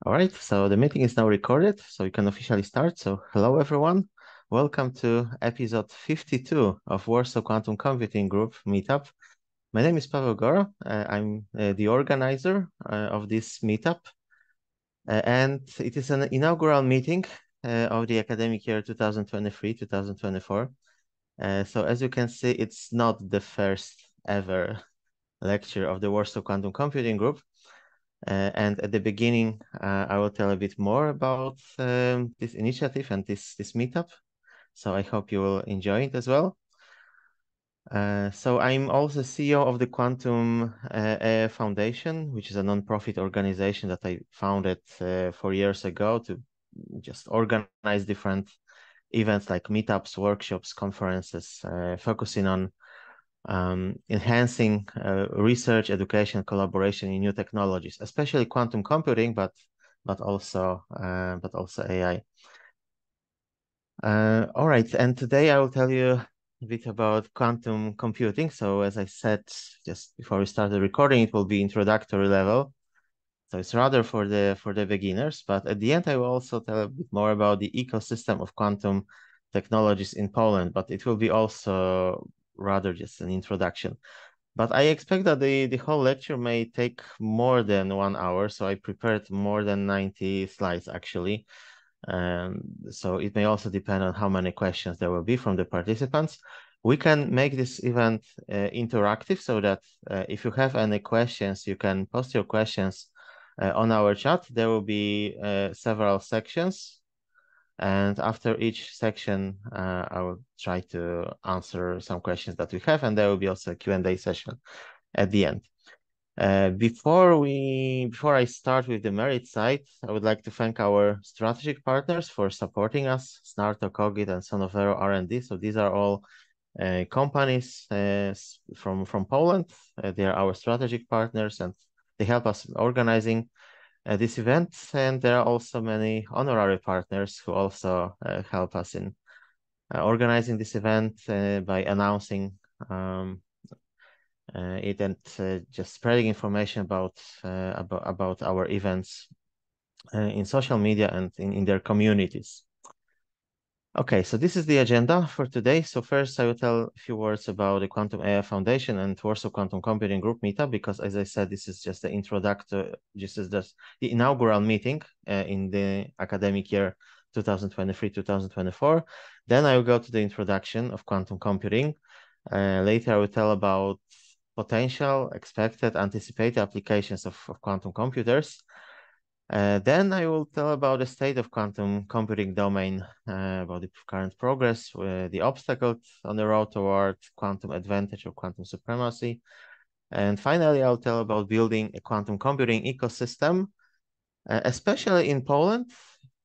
All right, so the meeting is now recorded, so you can officially start. So hello, everyone. Welcome to episode 52 of Warsaw Quantum Computing Group Meetup. My name is Paweł Gora. I'm the organizer of this meetup. And it is an inaugural meeting of the academic year 2023-2024. So as you can see, it's not the first ever lecture of the Warsaw Quantum Computing Group. And at the beginning, I will tell a bit more about this initiative and this meetup. So I hope you will enjoy it as well. So I'm also CEO of the Quantum AI Foundation, which is a non-profit organization that I founded 4 years ago to just organize different events like meetups, workshops, conferences, focusing on enhancing research, education, collaboration in new technologies, especially quantum computing, but also AI. All right, and today I will tell you a bit about quantum computing. So as I said just before we started recording, it will be introductory level. So it's rather for the beginners, but at the end I will also tell a bit more about the ecosystem of quantum technologies in Poland, but it will be also rather just an introduction. But I expect that the whole lecture may take more than 1 hour, so I prepared more than 90 slides actually. So it may also depend on how many questions there will be from the participants. We can make this event interactive so that if you have any questions, you can post your questions on our chat. There will be several sections, and after each section, I will try to answer some questions that we have, and there will be also a Q&A session at the end. Before I start with the merit side, I would like to thank our strategic partners for supporting us, Snarto, Cogit, and Sonovero R&D. So these are all companies from Poland. They are our strategic partners, and they help us organizing this event. And there are also many honorary partners who also help us in organizing this event by announcing it and just spreading information about our events in social media and in their communities. Okay, so this is the agenda for today. So first, I will tell a few words about the Quantum AI Foundation and Warsaw Quantum Computing Group meetup, because as I said, this is just the introductory, this is just the inaugural meeting in the academic year 2023-2024. Then I will go to the introduction of quantum computing. Later, I will tell about potential, expected, anticipated applications of quantum computers. Then I will tell about the state of quantum computing domain, about the current progress, the obstacles on the road toward quantum advantage or quantum supremacy. And finally, I'll tell about building a quantum computing ecosystem, especially in Poland,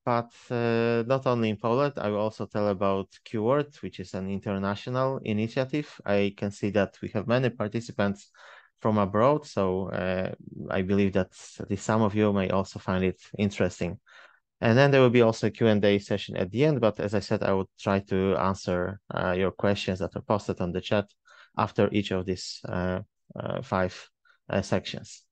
but not only in Poland. I will also tell about QWORD, which is an international initiative. I can see that we have many participants from abroad, so I believe that at least some of you may also find it interesting. And then there will be also a Q&A session at the end, but as I said, I will try to answer your questions that are posted on the chat after each of these 5 sections.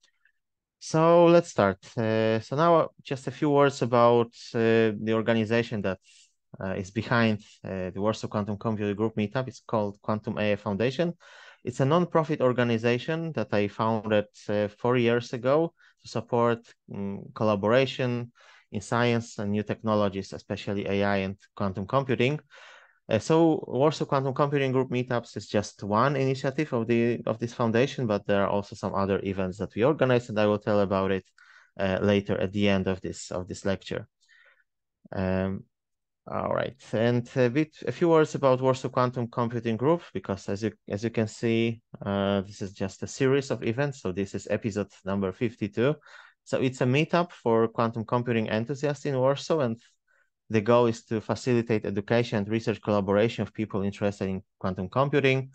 So let's start. So now just a few words about the organization that is behind the Warsaw Quantum Computing Group meetup. It's called Quantum AI Foundation. It's a non-profit organization that I founded 4 years ago to support collaboration in science and new technologies, especially AI and quantum computing. So Warsaw Quantum Computing Group meetups is just one initiative of this foundation, but there are also some other events that we organize, and I will tell about it later at the end of this lecture. All right, and a few words about Warsaw Quantum Computing Group, because as you can see, this is just a series of events. So this is episode number 52. So it's a meetup for quantum computing enthusiasts in Warsaw, and the goal is to facilitate education and research collaboration of people interested in quantum computing,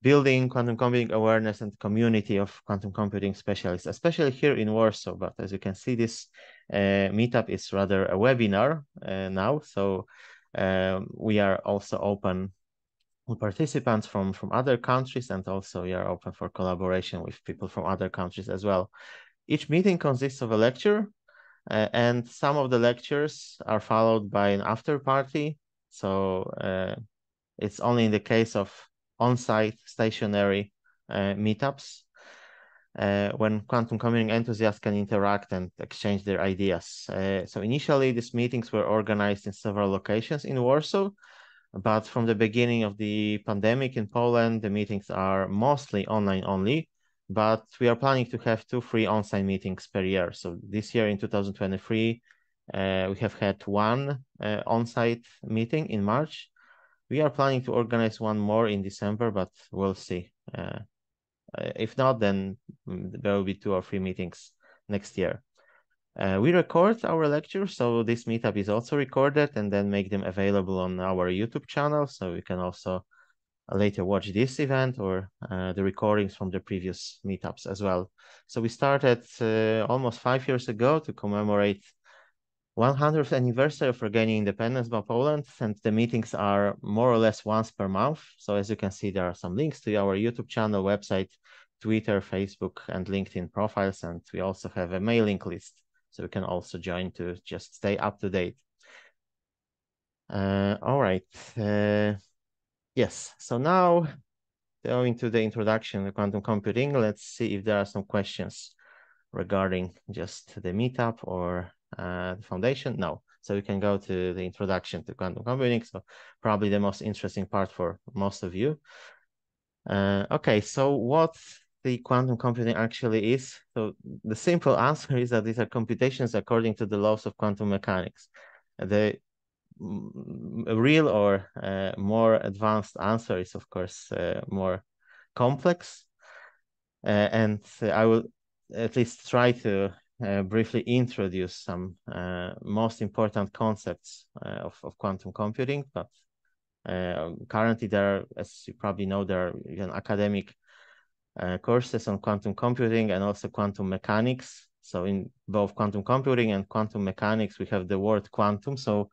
building quantum computing awareness and community of quantum computing specialists, especially here in Warsaw. But as you can see, this meetup is rather a webinar now. So we are also open to participants from other countries, and also we are open for collaboration with people from other countries as well. Each meeting consists of a lecture, and some of the lectures are followed by an after party. So it's only in the case of on-site stationary meetups when quantum computing enthusiasts can interact and exchange their ideas. So initially, these meetings were organized in several locations in Warsaw, but from the beginning of the pandemic in Poland, the meetings are mostly online only, but we are planning to have 2 free on-site meetings per year. So this year in 2023, we have had 1 on-site meeting in March. We are planning to organize 1 more in December, but we'll see. If not, then there will be 2 or 3 meetings next year. We record our lectures, so this meetup is also recorded and then make them available on our YouTube channel. So you can also later watch this event or the recordings from the previous meetups as well. So we started almost 5 years ago to commemorate 100th anniversary of regaining independence by Poland, and the meetings are more or less once per month. So as you can see, there are some links to our YouTube channel, website, Twitter, Facebook, and LinkedIn profiles, and we also have a mailing list. So you can also join to just stay up to date. All right. Yes, so now going to the introduction to quantum computing, let's see if there are some questions regarding just the meetup or the foundation. No, so we can go to the introduction to quantum computing. So probably the most interesting part for most of you. Okay, so what the quantum computing actually is? So the simple answer is that these are computations according to the laws of quantum mechanics. The real or more advanced answer is, of course, more complex. And I will at least try to briefly introduce some most important concepts of quantum computing. But currently there are, as you probably know, there are even academic courses on quantum computing and also quantum mechanics. So in both quantum computing and quantum mechanics, we have the word quantum. So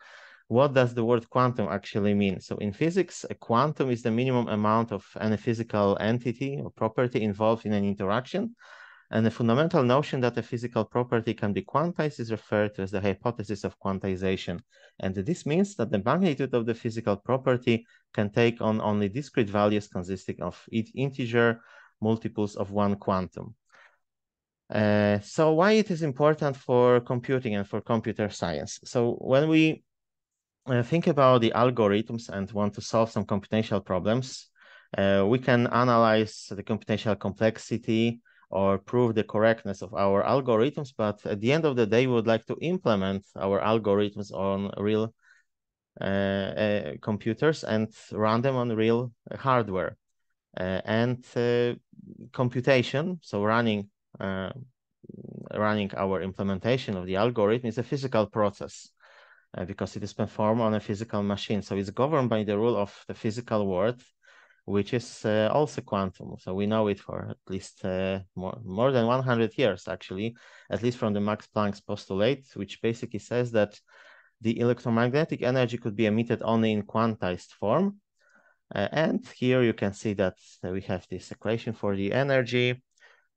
what does the word quantum actually mean? So in physics, a quantum is the minimum amount of any physical entity or property involved in an interaction. And the fundamental notion that a physical property can be quantized is referred to as the hypothesis of quantization. And this means that the magnitude of the physical property can take on only discrete values consisting of integer multiples of 1 quantum. So why it is important for computing and for computer science? So when we think about the algorithms and want to solve some computational problems, we can analyze the computational complexity or prove the correctness of our algorithms, but at the end of the day, we would like to implement our algorithms on real computers and run them on real hardware. And computation, so running our implementation of the algorithm is a physical process because it is performed on a physical machine. So it's governed by the rule of the physical world, which is also quantum. So we know it for at least more than 100 years, actually, at least from the Max Planck's postulate, which basically says that the electromagnetic energy could be emitted only in quantized form. And here you can see that we have this equation for the energy.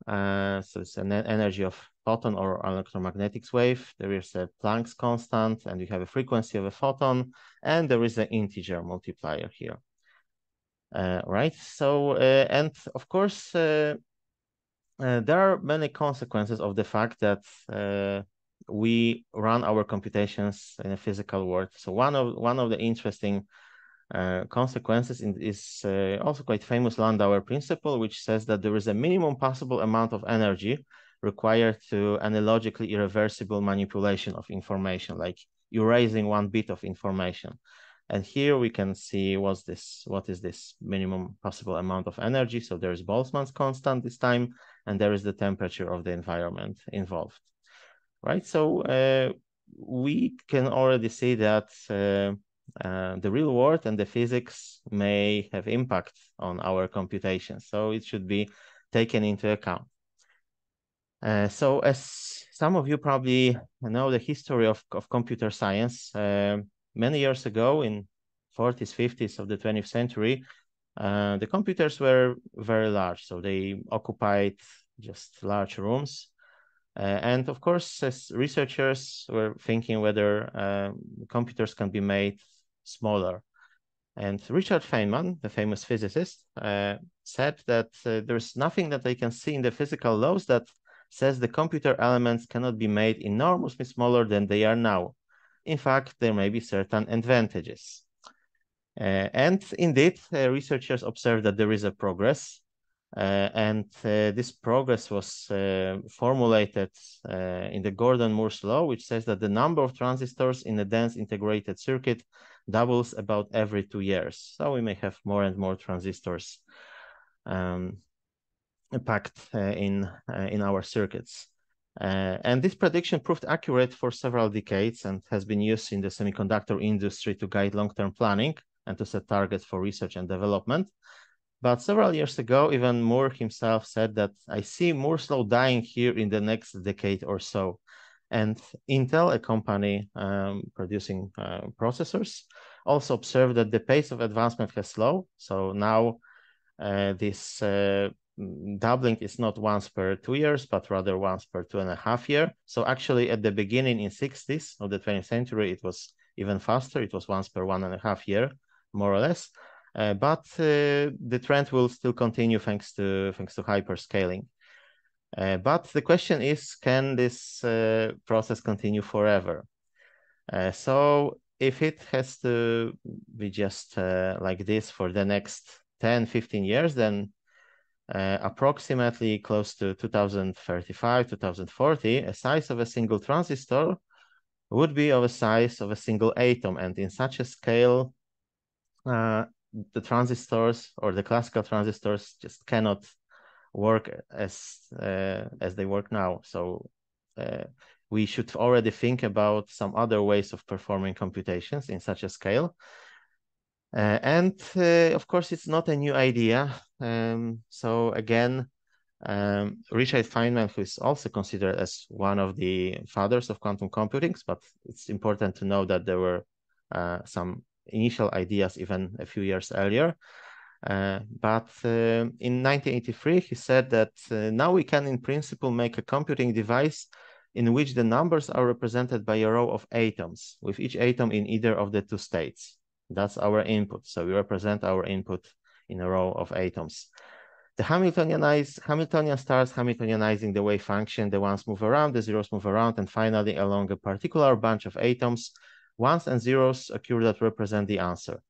So it's an energy of photon or electromagnetic wave. There is a Planck's constant, and you have a frequency of a photon, and there is an integer multiplier here. Right. So, and of course, there are many consequences of the fact that we run our computations in a physical world. So one of the interesting consequences is also quite famous Landauer principle, which says that there is a minimum possible amount of energy required to any logically irreversible manipulation of information, like erasing 1 bit of information. And here we can see what is this minimum possible amount of energy. So there is Boltzmann's constant this time, and there is the temperature of the environment involved, right? So we can already see that the real world and the physics may have impact on our computation. So it should be taken into account. So as some of you probably know the history of computer science, many years ago in 40s, 50s of the 20th century, the computers were very large. So they occupied just large rooms. And of course, as researchers were thinking whether computers can be made smaller. And Richard Feynman, the famous physicist, said that there's nothing that they can see in the physical laws that says the computer elements cannot be made enormously smaller than they are now. In fact, there may be certain advantages. And indeed, researchers observed that there is a progress. And this progress was formulated in the Gordon-Moore's law, which says that the number of transistors in a dense integrated circuit doubles about every 2 years. So we may have more and more transistors packed in our circuits. And this prediction proved accurate for several decades and has been used in the semiconductor industry to guide long-term planning and to set targets for research and development. But several years ago, even Moore himself said that I see Moore's law dying here in the next decade or so. And Intel, a company producing processors, also observed that the pace of advancement has slowed. So now this doubling is not once per 2 years, but rather once per 2.5 years. So actually at the beginning in 60s of the 20th century, it was even faster. It was once per 1.5 year, more or less. But the trend will still continue thanks to hyperscaling. But the question is, can this process continue forever? So if it has to be just like this for the next 10, 15 years, then approximately close to 2035, 2040, a size of a single transistor would be of a size of a single atom. And in such a scale, the transistors or the classical transistors just cannot work as they work now. So we should already think about some other ways of performing computations in such a scale. And of course, it's not a new idea. So again, Richard Feynman, who is also considered as one of the fathers of quantum computing, but it's important to know that there were some initial ideas even a few years earlier. But in 1983, he said that now we can, in principle, make a computing device in which the numbers are represented by a row of atoms, with each atom in either of the two states. That's our input. So we represent our input in a row of atoms. The Hamiltonian starts Hamiltonianizing the wave function. The ones move around, the zeros move around, and finally, along a particular bunch of atoms, ones and zeros occur that represent the answer.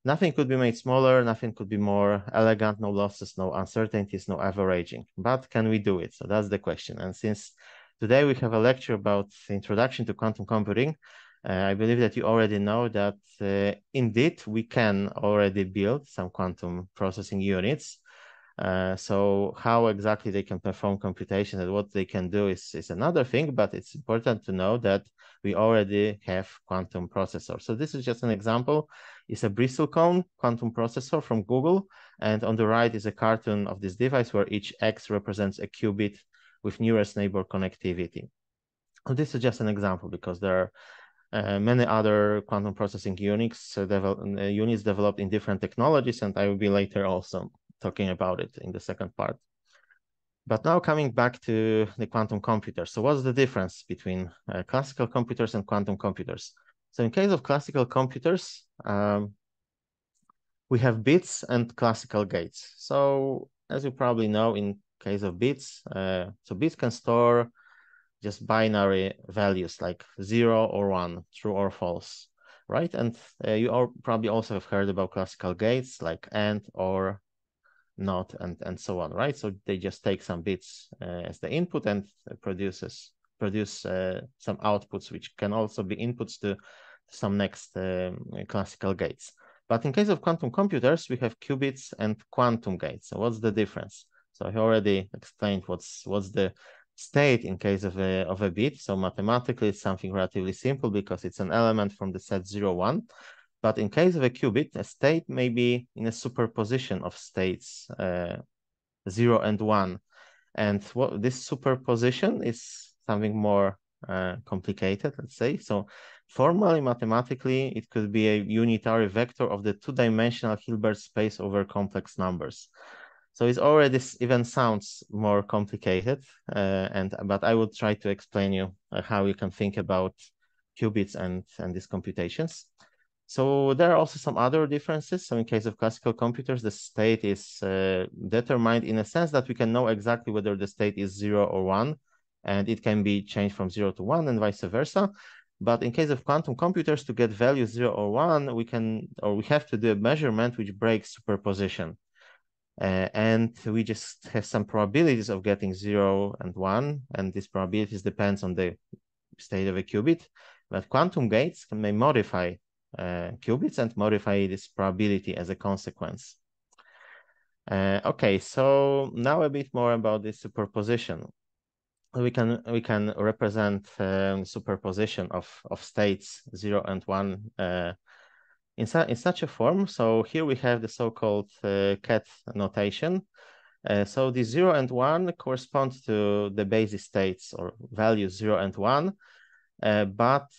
Nothing could be made smaller, nothing could be more elegant, no losses, no uncertainties, no averaging. But can we do it? So that's the question. And since today we have a lecture about the introduction to quantum computing, I believe that you already know that indeed we can already build some quantum processing units. So how exactly they can perform computation and what they can do is another thing, but it's important to know that we already have quantum processors. So this is just an example. It's a bristlecone quantum processor from Google. And on the right is a cartoon of this device where each X represents a qubit with nearest neighbor connectivity. And this is just an example because there are many other quantum processing units developed in different technologies, and I will be later also talking about it in the second part. But now coming back to the quantum computer. So what's the difference between classical computers and quantum computers? So in case of classical computers, we have bits and classical gates. So as you probably know, in case of bits, so bits can store just binary values like 0 or 1, true or false, right? And you all probably also have heard about classical gates like AND or NOT and so on, right? So they just take some bits as the input and produce some outputs, which can also be inputs to some next classical gates. But in case of quantum computers, we have qubits and quantum gates. So what's the difference? So I already explained what's the state in case of a bit. So mathematically, it's something relatively simple because it's an element from the set 0, 1. But in case of a qubit, a state may be in a superposition of states 0 and 1. And what this superposition is something more complicated, let's say. So formally, mathematically, it could be a unitary vector of the two-dimensional Hilbert space over complex numbers. So it already even sounds more complicated, but I will try to explain you how you can think about qubits and these computations. So there are also some other differences. So in case of classical computers, the state is determined in a sense that we can know exactly whether the state is 0 or 1, and it can be changed from 0 to 1 and vice versa. But in case of quantum computers, to get values 0 or 1, we have to do a measurement which breaks superposition. And we just have some probabilities of getting 0 and 1, and these probabilities depends on the state of a qubit. But quantum gates may modify qubits and modify this probability as a consequence. Okay, so now a bit more about this superposition. We can represent superposition of states 0 and 1 in such a form. So here we have the so-called cat notation. So the 0 and 1 correspond to the basis states or values 0 and 1. But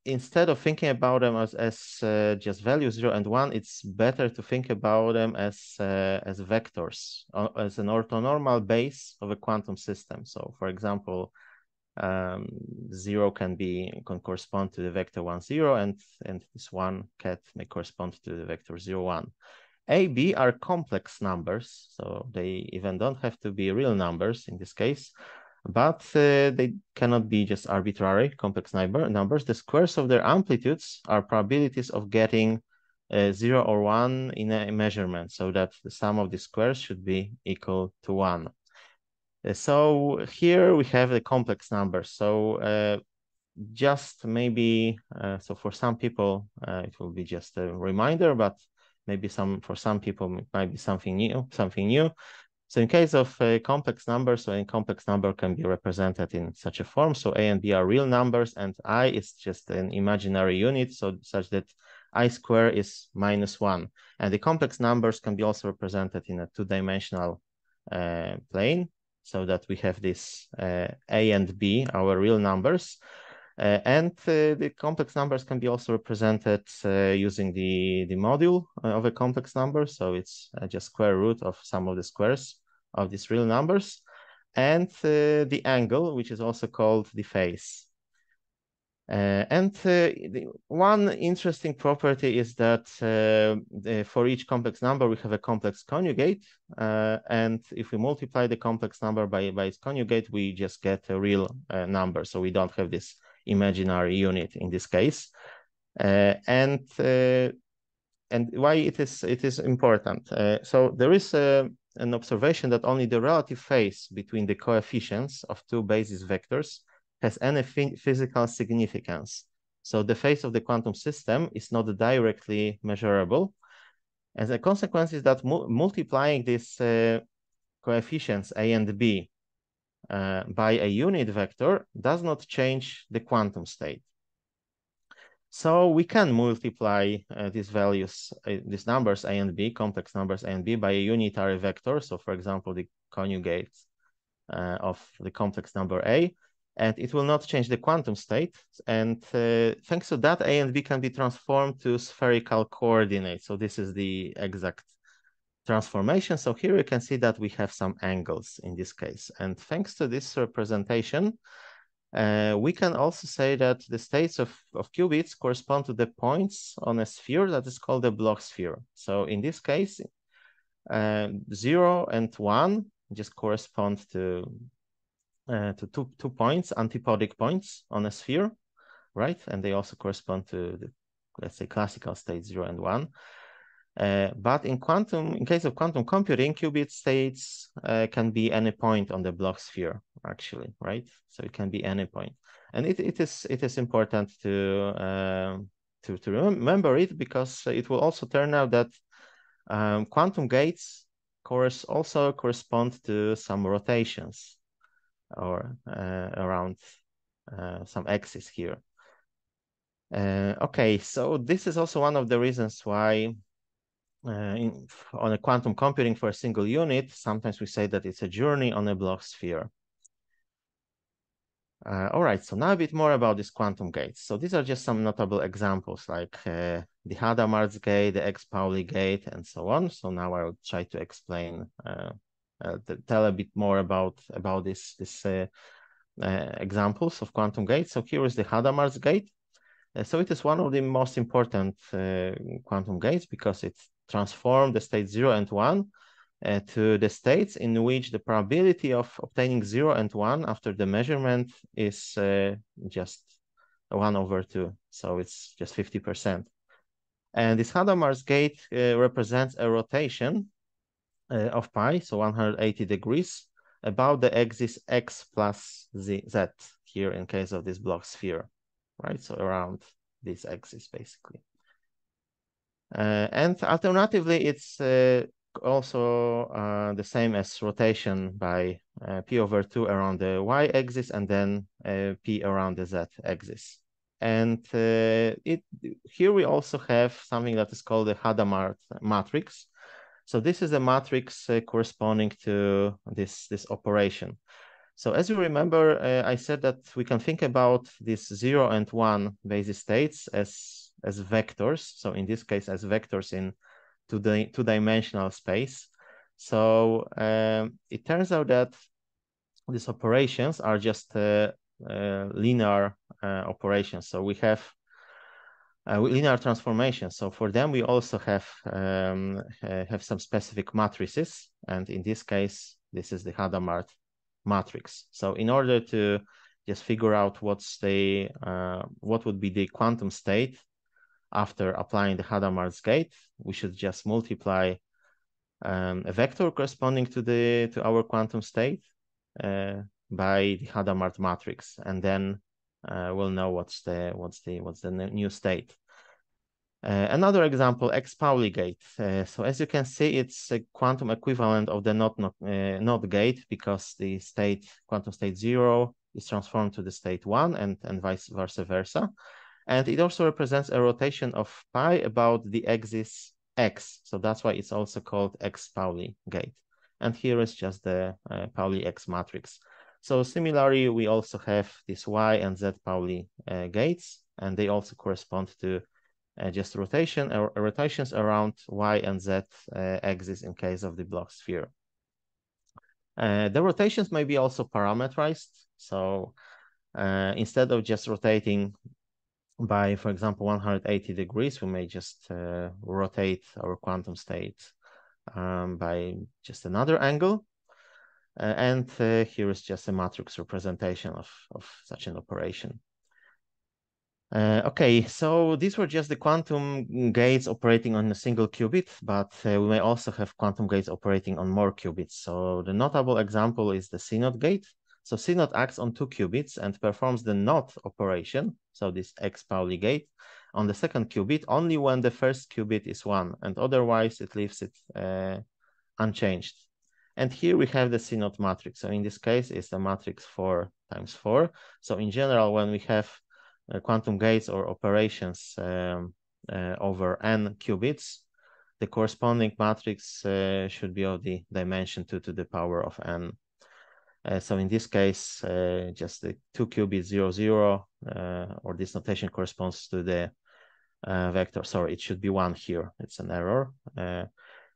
instead of thinking about them as just values 0 and 1, it's better to think about them as vectors, as an orthonormal base of a quantum system. So for example, 0 can correspond to the vector 1, 0, and this 1 cat may correspond to the vector 0, 1. A, B are complex numbers, so they even don't have to be real numbers in this case, but they cannot be just arbitrary complex numbers. The squares of their amplitudes are probabilities of getting 0 or 1 in a measurement, so that the sum of the squares should be equal to 1. So here we have the complex numbers. So just maybe, so for some people, it will be just a reminder, but maybe for some people it might be something new. So in case of complex numbers, so a complex number can be represented in such a form. So A and B are real numbers, and I is just an imaginary unit, so such that I square is -1. And the complex numbers can be also represented in a two-dimensional plane, so that we have this A and B, our real numbers. And the complex numbers can be also represented using the module of a complex number. So it's just square root of sum of the squares of these real numbers, and the angle, which is also called the phase. The one interesting property is that for each complex number, we have a complex conjugate. And if we multiply the complex number by its conjugate, we just get a real number. So we don't have this imaginary unit in this case. And why it is important. So there is an observation that only the relative phase between the coefficients of two basis vectors has any physical significance. So the phase of the quantum system is not directly measurable. As a consequence is that multiplying these coefficients A and B by a unit vector does not change the quantum state. So we can multiply these values, these numbers A and B, complex numbers A and B, by a unitary vector. So for example, the conjugate of the complex number A, and it will not change the quantum state. And thanks to that, A and B can be transformed to spherical coordinates. So this is the exact transformation. So here you can see that we have some angles in this case. And thanks to this representation, we can also say that the states of qubits correspond to the points on a sphere that is called a Bloch sphere. So in this case, 0 and 1 just correspond to two points, antipodic points on a sphere, right? And they also correspond to the, let's say, classical states 0 and 1. But in case of quantum computing, qubit states can be any point on the Bloch sphere, actually, right? So it can be any point, and it is important to remember it, because it will also turn out that quantum gates also correspond to some rotations or around some axis here. Okay, so this is also one of the reasons why on a quantum computing for a single unit, sometimes we say that it's a journey on a Bloch sphere. All right, so now a bit more about these quantum gates. So these are just some notable examples, like the Hadamard's gate, the X-Pauli gate, and so on. So now I will try to explain, tell a bit more about these examples of quantum gates. So here is the Hadamard's gate. So it is one of the most important quantum gates because it transforms the state 0 and 1 to the states in which the probability of obtaining 0 and 1 after the measurement is just 1/2. So it's just 50%. And this Hadamard's gate represents a rotation of pi, so 180 degrees, about the axis x plus z here in case of this block sphere, right? So around this axis, basically. And alternatively, it's also the same as rotation by p/2 around the y-axis and then p around the z-axis. And here we also have something that is called the Hadamard matrix. So this is a matrix corresponding to this operation. So as you remember, I said that we can think about these 0 and 1 basis states as vectors. So in this case, as vectors in two-dimensional space. So it turns out that these operations are just linear operations. So we have linear transformations. So for them, we also have some specific matrices. And in this case, this is the Hadamard matrix. So in order to just figure out what would be the quantum state after applying the Hadamard's gate, we should just multiply a vector corresponding to our quantum state by the Hadamard matrix, and then we'll know what's the new state. Another example, X-Pauli gate. So as you can see, it's a quantum equivalent of the NOT gate because the quantum state 0 is transformed to the state 1 and vice versa. And it also represents a rotation of pi about the axis x. So that's why it's also called X-Pauli gate. And here is just the Pauli X matrix. So similarly, we also have these Y and Z Pauli gates, and they also correspond to just rotations around Y and Z axis in case of the block sphere. The rotations may be also parametrized. So instead of just rotating by, for example, 180 degrees, we may just rotate our quantum state by just another angle. And here is just a matrix representation of such an operation. Okay, so these were just the quantum gates operating on a single qubit, but we may also have quantum gates operating on more qubits. So the notable example is the CNOT gate. So CNOT acts on 2 qubits and performs the NOT operation, so this X-Pauli gate, on the second qubit only when the first qubit is 1, and otherwise it leaves it unchanged. And here we have the CNOT matrix. So in this case, it's the matrix 4 times 4. So in general, when we have quantum gates or operations over n qubits, the corresponding matrix should be of the dimension 2 to the power of n. So in this case, just the 2 qubit 0, 0, or this notation corresponds to the vector. Sorry, it should be 1 here. It's an error.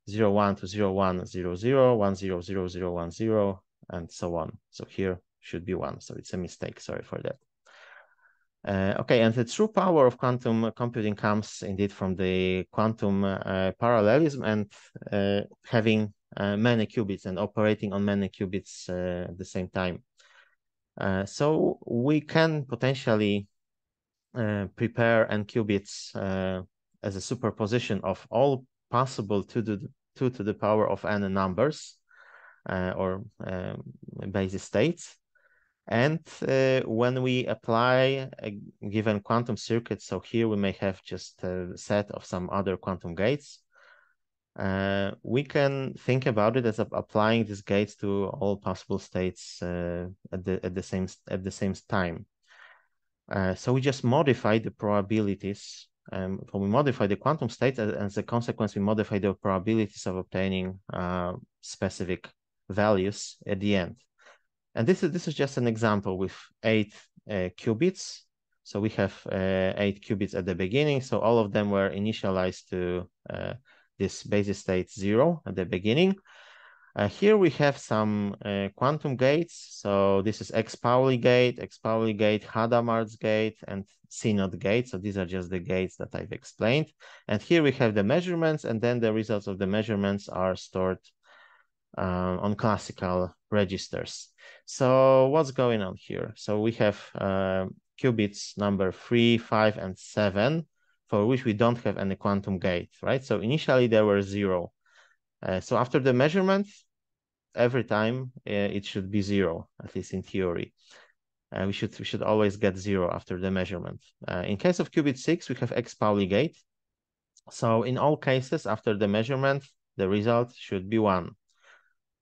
0, 1 to 0, 1, 0, 0, 1, 0, 0, 0, 1, 0, and so on. So here should be 1. So it's a mistake. Sorry for that. Okay, and the true power of quantum computing comes indeed from the quantum parallelism and having many qubits and operating on many qubits at the same time. So we can potentially prepare n qubits as a superposition of all possible 2 to the power of n numbers or basis states. And when we apply a given quantum circuit, so here we may have just a set of some other quantum gates, we can think about it as applying these gates to all possible states at the same time. So we just modify the probabilities. We modify the quantum states, and as a consequence, we modify the probabilities of obtaining specific values at the end. And this is just an example with 8 qubits. So we have 8 qubits at the beginning. So all of them were initialized to this basis state 0 at the beginning. Here we have some quantum gates. So this is X Pauli gate, Hadamard's gate, and CNOT gate. So these are just the gates that I've explained. And here we have the measurements, and then the results of the measurements are stored on classical registers. So what's going on here? So we have qubits number 3, 5, and 7, for which we don't have any quantum gate, right? So initially there were 0. So after the measurement, every time it should be 0, at least in theory. We should always get 0 after the measurement. In case of qubit 6, we have X Pauli gate. So in all cases, after the measurement, the result should be 1.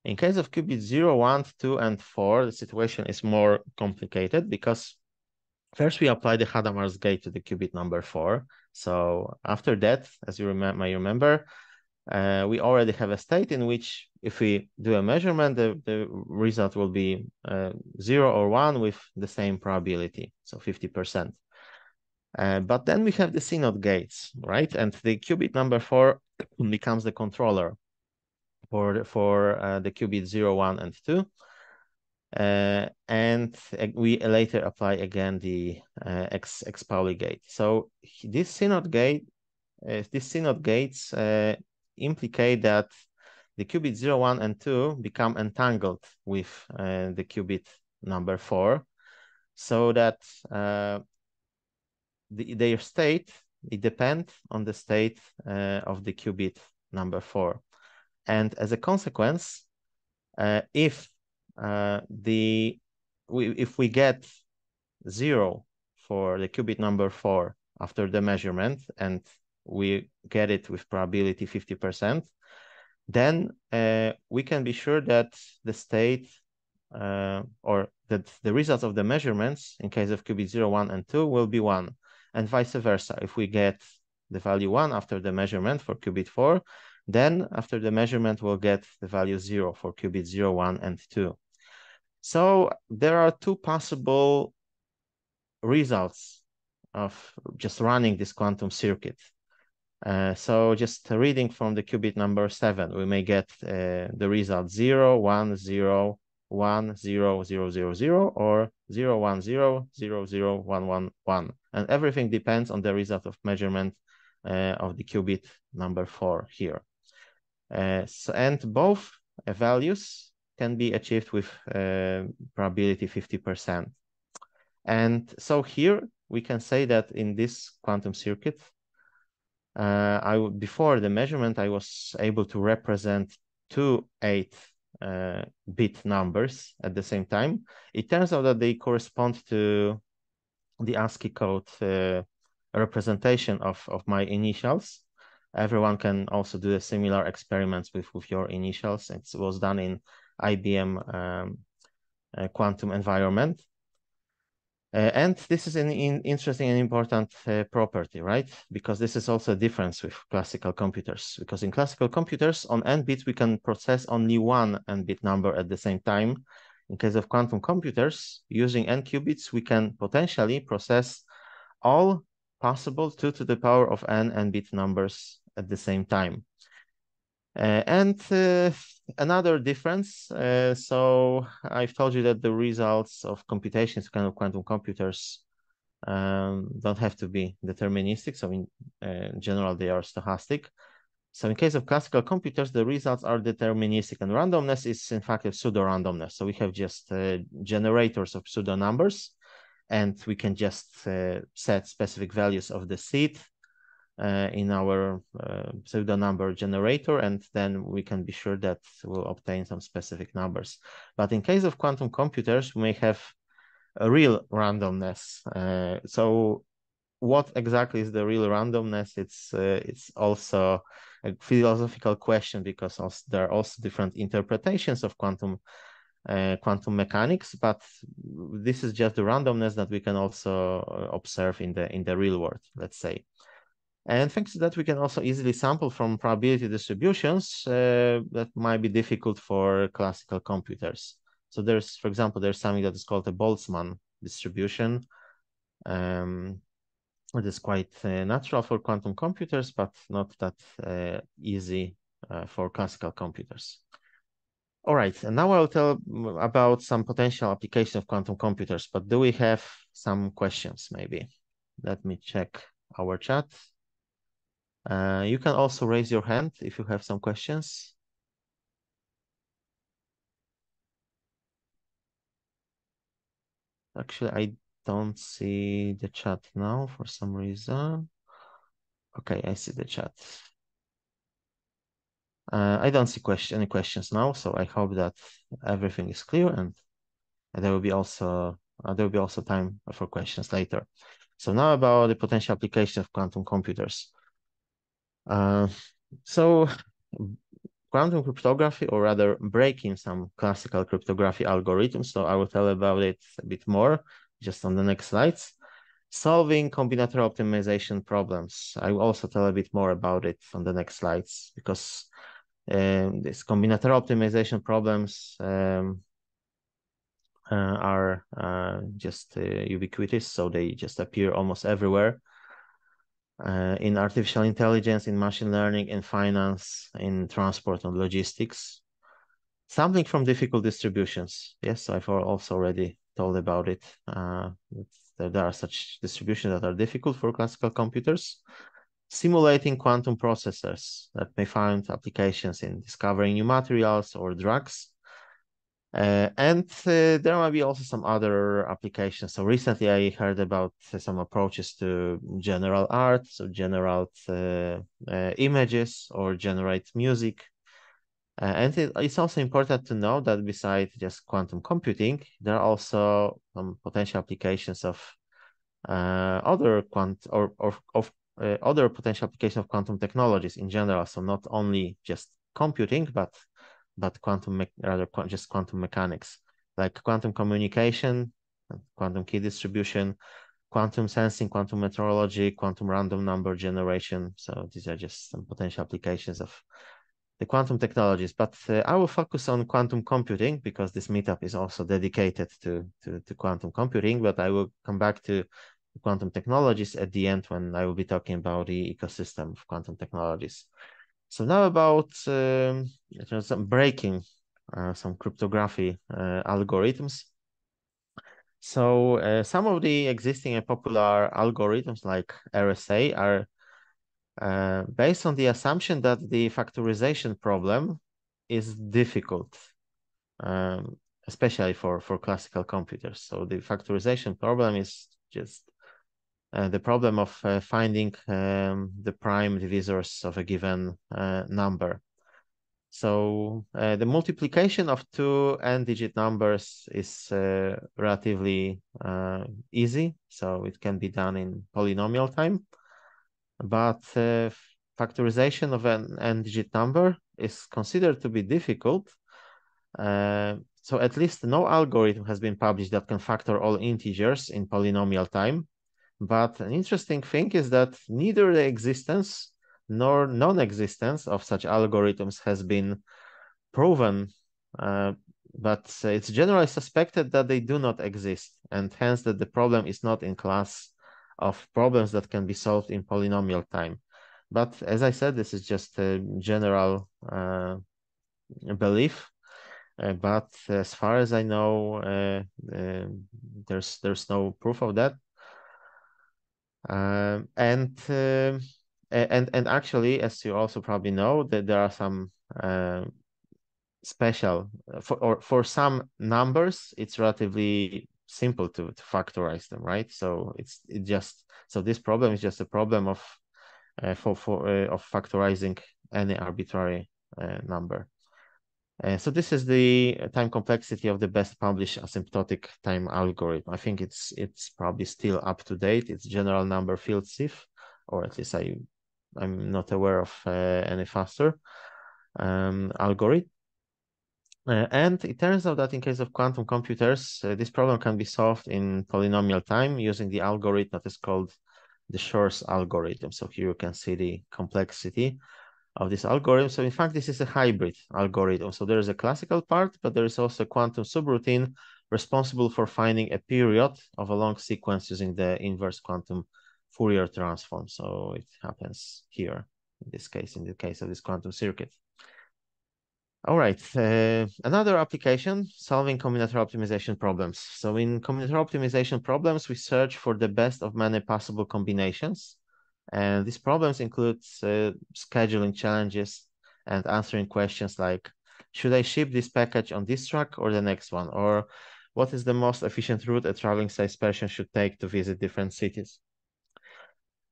In case of qubit 0, 1, 2, and 4, the situation is more complicated because first we apply the Hadamard's gate to the qubit number 4. So after that, as you may remember, we already have a state in which if we do a measurement, the result will be 0 or 1 with the same probability, so 50%. But then we have the CNOT gates, right? And the qubit number 4 becomes the controller for the qubit 0, 1, and 2. And we later apply again the X Pauli gate. So this CNOT gate, these CNOT gates implicate that the qubit 0, 1, and 2 become entangled with the qubit number 4, so that their state, it depends on the state of the qubit number 4. And as a consequence, if we get 0 for the qubit number 4 after the measurement, and we get it with probability 50%, then we can be sure that the state or that the results of the measurements in case of qubit 0, 1, and 2 will be 1, and vice versa. If we get the value 1 after the measurement for qubit 4, then after the measurement we'll get the value 0 for qubit 0, 1, and 2. So there are two possible results of just running this quantum circuit. So just reading from the qubit number 7, we may get the result 0, 1, 0, 1, 0, 0, 0, 0, or 0, 1, 0, 0, 0, 1, 1, 1. And everything depends on the result of measurement of the qubit number 4 here. And both values can be achieved with probability 50%. And so here we can say that in this quantum circuit, before the measurement, I was able to represent two 8-bit numbers at the same time. It turns out that they correspond to the ASCII code representation of my initials. Everyone can also do the similar experiments with your initials. It was done in IBM quantum environment. And this is an interesting and important property, right? Because this is also a difference with classical computers. Because in classical computers, on n bits, we can process only one n-bit number at the same time. In case of quantum computers, using n qubits, we can potentially process all possible 2 to the power of n n-bit numbers at the same time. And another difference, so I've told you that the results of computations kind of quantum computers don't have to be deterministic. So in general, they are stochastic. So in case of classical computers, the results are deterministic, and randomness is in fact a pseudo-randomness. So we have just generators of pseudo numbers, and we can just set specific values of the seed in our pseudo number generator, and then we can be sure that we'll obtain some specific numbers. But in case of quantum computers, we may have a real randomness. So what exactly is the real randomness? It's also a philosophical question, because there are also different interpretations of quantum mechanics, but this is just the randomness that we can also observe in the real world, let's say. And thanks to that, we can also easily sample from probability distributions that might be difficult for classical computers. So there's, for example, there's something that is called a Boltzmann distribution. It is quite natural for quantum computers, but not that easy for classical computers. All right, and now I'll tell about some potential application of quantum computers, but do we have some questions maybe? Let me check our chat. You can also raise your hand if you have some questions. Actually, I don't see the chat now for some reason. Okay, I see the chat. I don't see any questions now, so I hope that everything is clear, and there will be also time for questions later. So now about the potential application of quantum computers. So quantum cryptography, or rather breaking some classical cryptography algorithms. So I will tell about it a bit more just on the next slides. Solving combinatorial optimization problems. I will also tell a bit more about it on the next slides, because these combinatorial optimization problems are just ubiquitous, so they just appear almost everywhere. In artificial intelligence, in machine learning, in finance, in transport and logistics. Sampling from difficult distributions. Yes, I've also already told about it. There are such distributions that are difficult for classical computers. Simulating quantum processors that may find applications in discovering new materials or drugs. And there might be also some other applications. So recently I heard about some approaches to general art, so generate images or generate music. And it's also important to know that besides just quantum computing, there are also some potential applications of other other potential applications of quantum technologies in general. So not only just computing, but just quantum mechanics, like quantum communication, quantum key distribution, quantum sensing, quantum metrology, quantum random number generation. So these are just some potential applications of the quantum technologies. But I will focus on quantum computing because this meetup is also dedicated to quantum computing. But I will come back to quantum technologies at the end when I will be talking about the ecosystem of quantum technologies. So now about some breaking some cryptography algorithms. So some of the existing and popular algorithms like RSA are based on the assumption that the factorization problem is difficult, especially for classical computers. So the factorization problem is just the problem of finding the prime divisors of a given number. So the multiplication of two n-digit numbers is relatively easy, so it can be done in polynomial time. But factorization of an n-digit number is considered to be difficult. So at least no algorithm has been published that can factor all integers in polynomial time. But an interesting thing is that neither the existence nor non-existence of such algorithms has been proven, but it's generally suspected that they do not exist, and hence that the problem is not in class of problems that can be solved in polynomial time. But as I said, this is just a general belief. But as far as I know, there's no proof of that. And actually, as you also probably know, that there are some special for some numbers, it's relatively simple to factorize them, right? So so this problem is just a problem of factorizing any arbitrary number. So this is the time complexity of the best published asymptotic time algorithm. I think it's probably still up to date. It's general number field CIF, or at least I'm not aware of any faster algorithm. And it turns out that in case of quantum computers, this problem can be solved in polynomial time using the algorithm that is called the Shor's algorithm. So here you can see the complexity. of this algorithm. So in fact, this is a hybrid algorithm. So there is a classical part, but there is also a quantum subroutine responsible for finding a period of a long sequence using the inverse quantum Fourier transform. So it happens here in this case, in the case of this quantum circuit. All right, another application, solving combinatorial optimization problems. So in combinatorial optimization problems, we search for the best of many possible combinations. And these problems include scheduling challenges and answering questions like, should I ship this package on this truck or the next one? Or what is the most efficient route a traveling size person should take to visit different cities?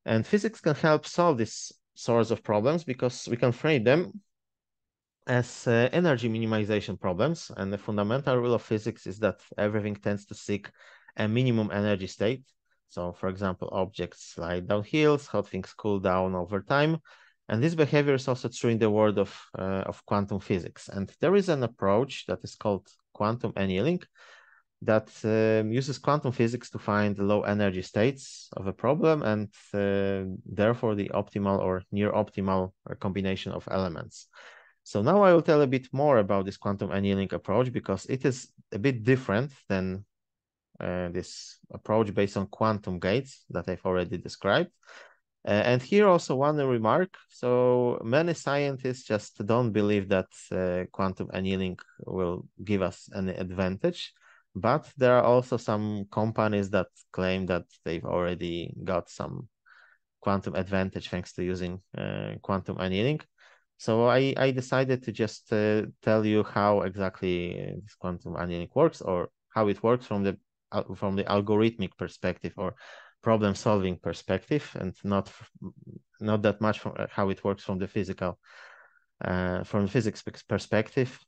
And physics can help solve these sorts of problems because we can frame them as energy minimization problems. And the fundamental rule of physics is that everything tends to seek a minimum energy state. So for example, objects slide down hills, hot things cool down over time. And this behavior is also true in the world of quantum physics. And there is an approach that is called quantum annealing that uses quantum physics to find the low energy states of a problem and therefore the optimal or near optimal combination of elements. So now I will tell a bit more about this quantum annealing approach because it is a bit different than this approach based on quantum gates that I've already described. And here also one remark. So many scientists just don't believe that quantum annealing will give us any advantage. But there are also some companies that claim that they've already got some quantum advantage thanks to using quantum annealing. So I decided to just tell you how exactly this quantum annealing works, or how it works from the algorithmic perspective or problem-solving perspective, and not that much from how it works from the physics perspective.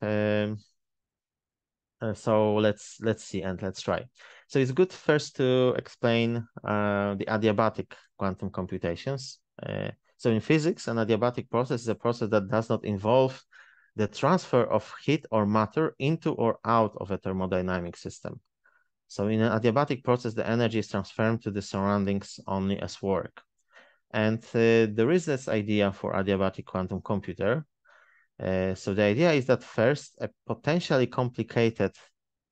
So let's see and let's try. So it's good first to explain the adiabatic quantum computations. So in physics, an adiabatic process is a process that does not involve the transfer of heat or matter into or out of a thermodynamic system. So in an adiabatic process, the energy is transferred to the surroundings only as work. And there is this idea for adiabatic quantum computer. So the idea is that first, a potentially complicated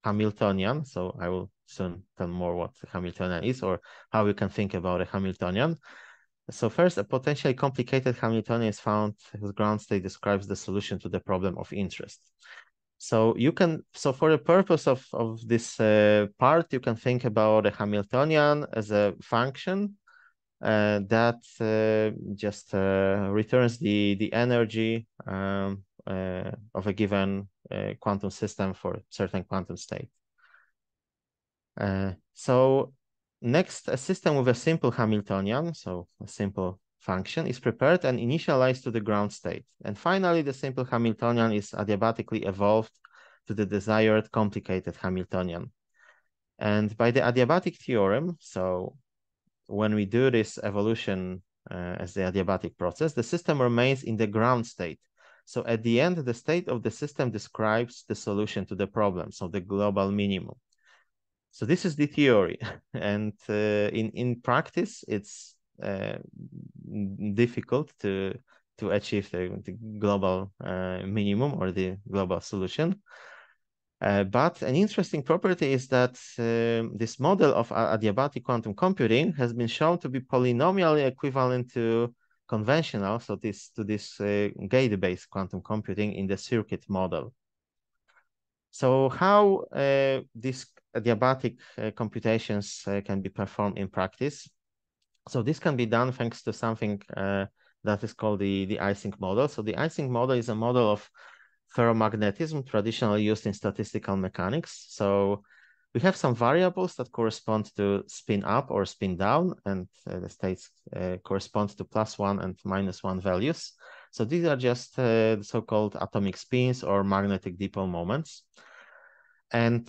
Hamiltonian, so I will soon tell more what a Hamiltonian is or how we can think about a Hamiltonian. So first, a potentially complicated Hamiltonian is found whose ground state describes the solution to the problem of interest. So for the purpose of this part, you can think about a Hamiltonian as a function that just returns the energy of a given quantum system for a certain quantum state. So next, a system with a simple Hamiltonian, so a simple function, is prepared and initialized to the ground state. And finally, the simple Hamiltonian is adiabatically evolved to the desired complicated Hamiltonian. And by the adiabatic theorem, so when we do this evolution as the adiabatic process, the system remains in the ground state. So at the end, the state of the system describes the solution to the problem, so the global minimum. So this is the theory. And in practice, it's difficult to achieve the global minimum or the global solution. But an interesting property is that this model of adiabatic quantum computing has been shown to be polynomially equivalent to conventional, so this gate-based quantum computing in the circuit model. So how these adiabatic computations can be performed in practice? So this can be done thanks to something that is called the Ising model. So the Ising model is a model of ferromagnetism traditionally used in statistical mechanics. So we have some variables that correspond to spin up or spin down, and the states correspond to +1 and -1 values. So these are just the so-called atomic spins or magnetic dipole moments. And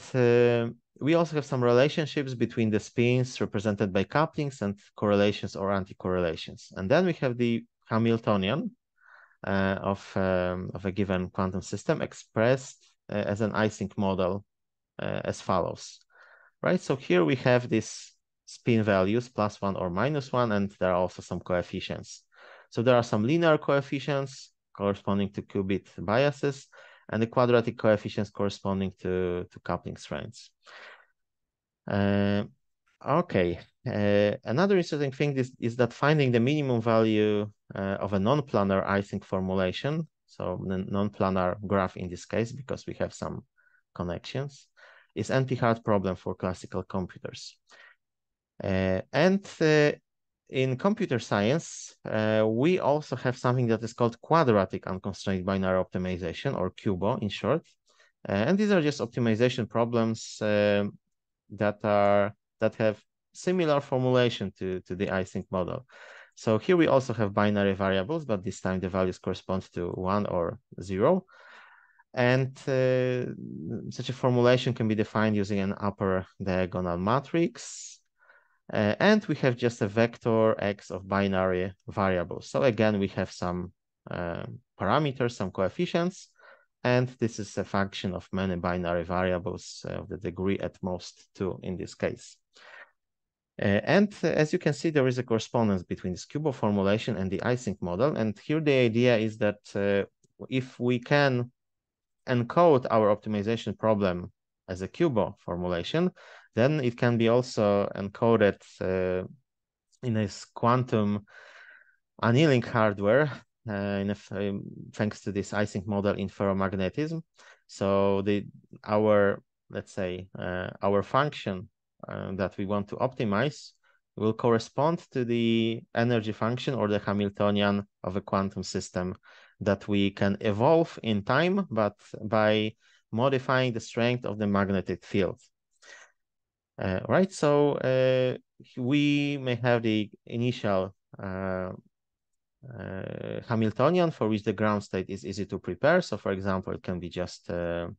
we also have some relationships between the spins represented by couplings and correlations or anti-correlations. And then we have the Hamiltonian of a given quantum system expressed as an Ising model as follows, right? So here we have these spin values, +1 or -1, and there are also some coefficients. So there are some linear coefficients corresponding to qubit biases, and the quadratic coefficients corresponding to coupling strengths. Okay, another interesting thing is that finding the minimum value of a non-planar ising formulation, so the non-planar graph in this case, because we have some connections, is NP-hard problem for classical computers. And in computer science, we also have something that is called quadratic unconstrained binary optimization, or QUBO in short. And these are just optimization problems that have similar formulation to the ising model. So here we also have binary variables, but this time the values correspond to 1 or 0. And such a formulation can be defined using an upper diagonal matrix. And we have just a vector X of binary variables. So again, we have some parameters, some coefficients, and this is a function of many binary variables of the degree at most 2 in this case. And as you can see, there is a correspondence between this QUBO formulation and the ising model. And here the idea is that if we can encode our optimization problem as a QUBO formulation, then it can be also encoded in a quantum annealing hardware thanks to this ising model in ferromagnetism. So our function that we want to optimize will correspond to the energy function or the Hamiltonian of a quantum system that we can evolve in time, but by modifying the strength of the magnetic field. Right, so we may have the initial Hamiltonian for which the ground state is easy to prepare. So for example, it can be just the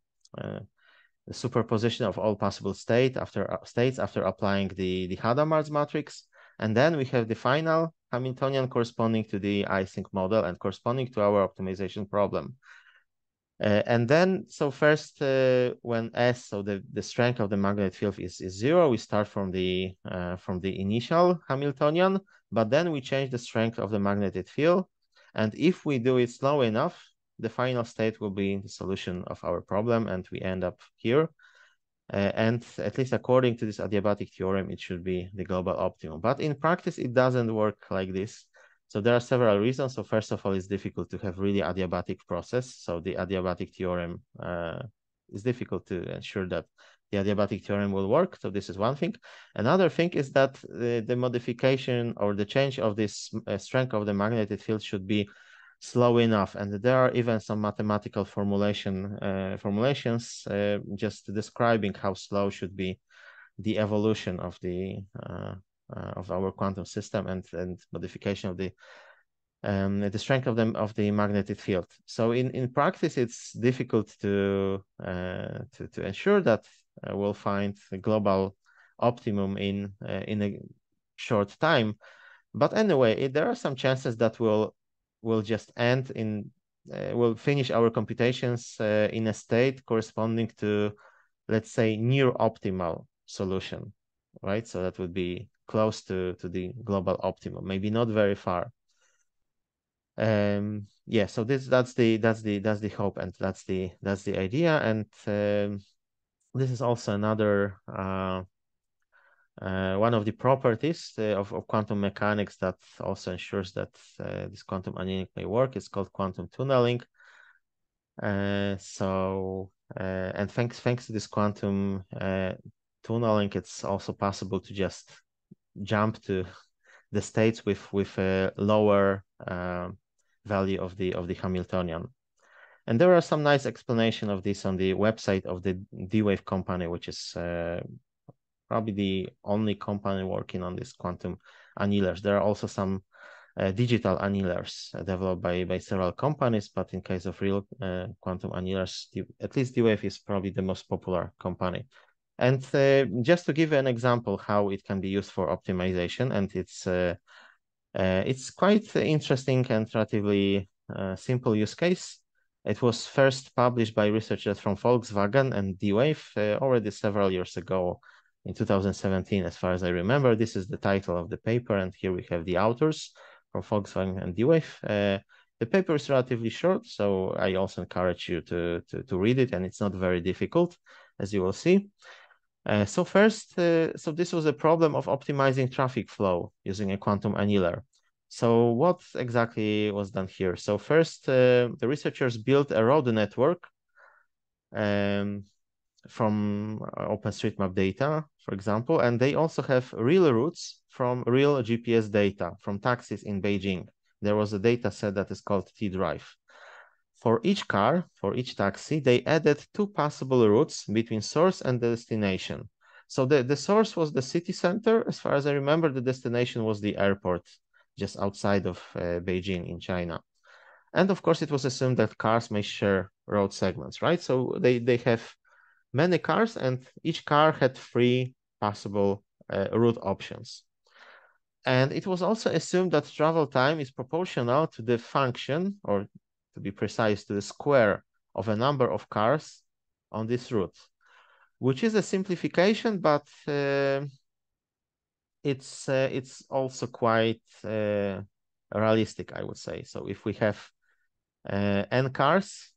superposition of all possible states after applying the Hadamard's matrix. And then we have the final Hamiltonian corresponding to the ising model and corresponding to our optimization problem. And then, so first, when S, so the strength of the magnetic field is 0, we start from the initial Hamiltonian, but then we change the strength of the magnetic field. And if we do it slow enough, the final state will be the solution of our problem, and we end up here. And at least according to this adiabatic theorem, it should be the global optimum. But in practice, it doesn't work like this. So there are several reasons. So first of all, it's difficult to have really adiabatic process. So the adiabatic theorem is difficult to ensure that the adiabatic theorem will work. So this is one thing. Another thing is that the modification or the change of this strength of the magnetic field should be slow enough. And there are even some mathematical formulations just describing how slow should be the evolution of of our quantum system and modification of the strength of the magnetic field. So in practice, it's difficult to ensure that we'll find a global optimum in a short time. But anyway, there are some chances that we'll just end in we'll finish our computations in a state corresponding to, let's say, near optimal solution, right? So that would be close to the global optimum, maybe not very far. Yeah, so that's the hope, and that's the idea. And this is also another one of the properties of quantum mechanics that also ensures that this quantum annealing may work. It's called quantum tunneling. And thanks to this quantum tunneling, it's also possible to just jump to the states with a lower value of the Hamiltonian. And there are some nice explanation of this on the website of the D-Wave company, which is probably the only company working on this quantum annealers. There are also some digital annealers developed by several companies, but in case of real quantum annealers, at least D-Wave is probably the most popular company. And just to give an example how it can be used for optimization, and it's quite interesting and relatively simple use case. It was first published by researchers from Volkswagen and D-Wave already several years ago in 2017, as far as I remember. This is the title of the paper, and here we have the authors from Volkswagen and D-Wave. The The paper is relatively short, so I also encourage you to read it, and it's not very difficult, as you will see. So this was a problem of optimizing traffic flow using a quantum annealer. So what exactly was done here? So first, the researchers built a road network from OpenStreetMap data, for example, and they also have real routes from real GPS data from taxis in Beijing. There was a data set that is called T-Drive. For each car, for each taxi, they added 2 possible routes between source and destination. So the source was the city center. As far as I remember, the destination was the airport just outside of Beijing in China. And of course, it was assumed that cars may share road segments, right? So they have many cars, and each car had 3 possible route options. And it was also assumed that travel time is proportional to the function, or to be precise, to the square of a number of cars on this route, which is a simplification, but it's also quite realistic, I would say. So if we have n cars,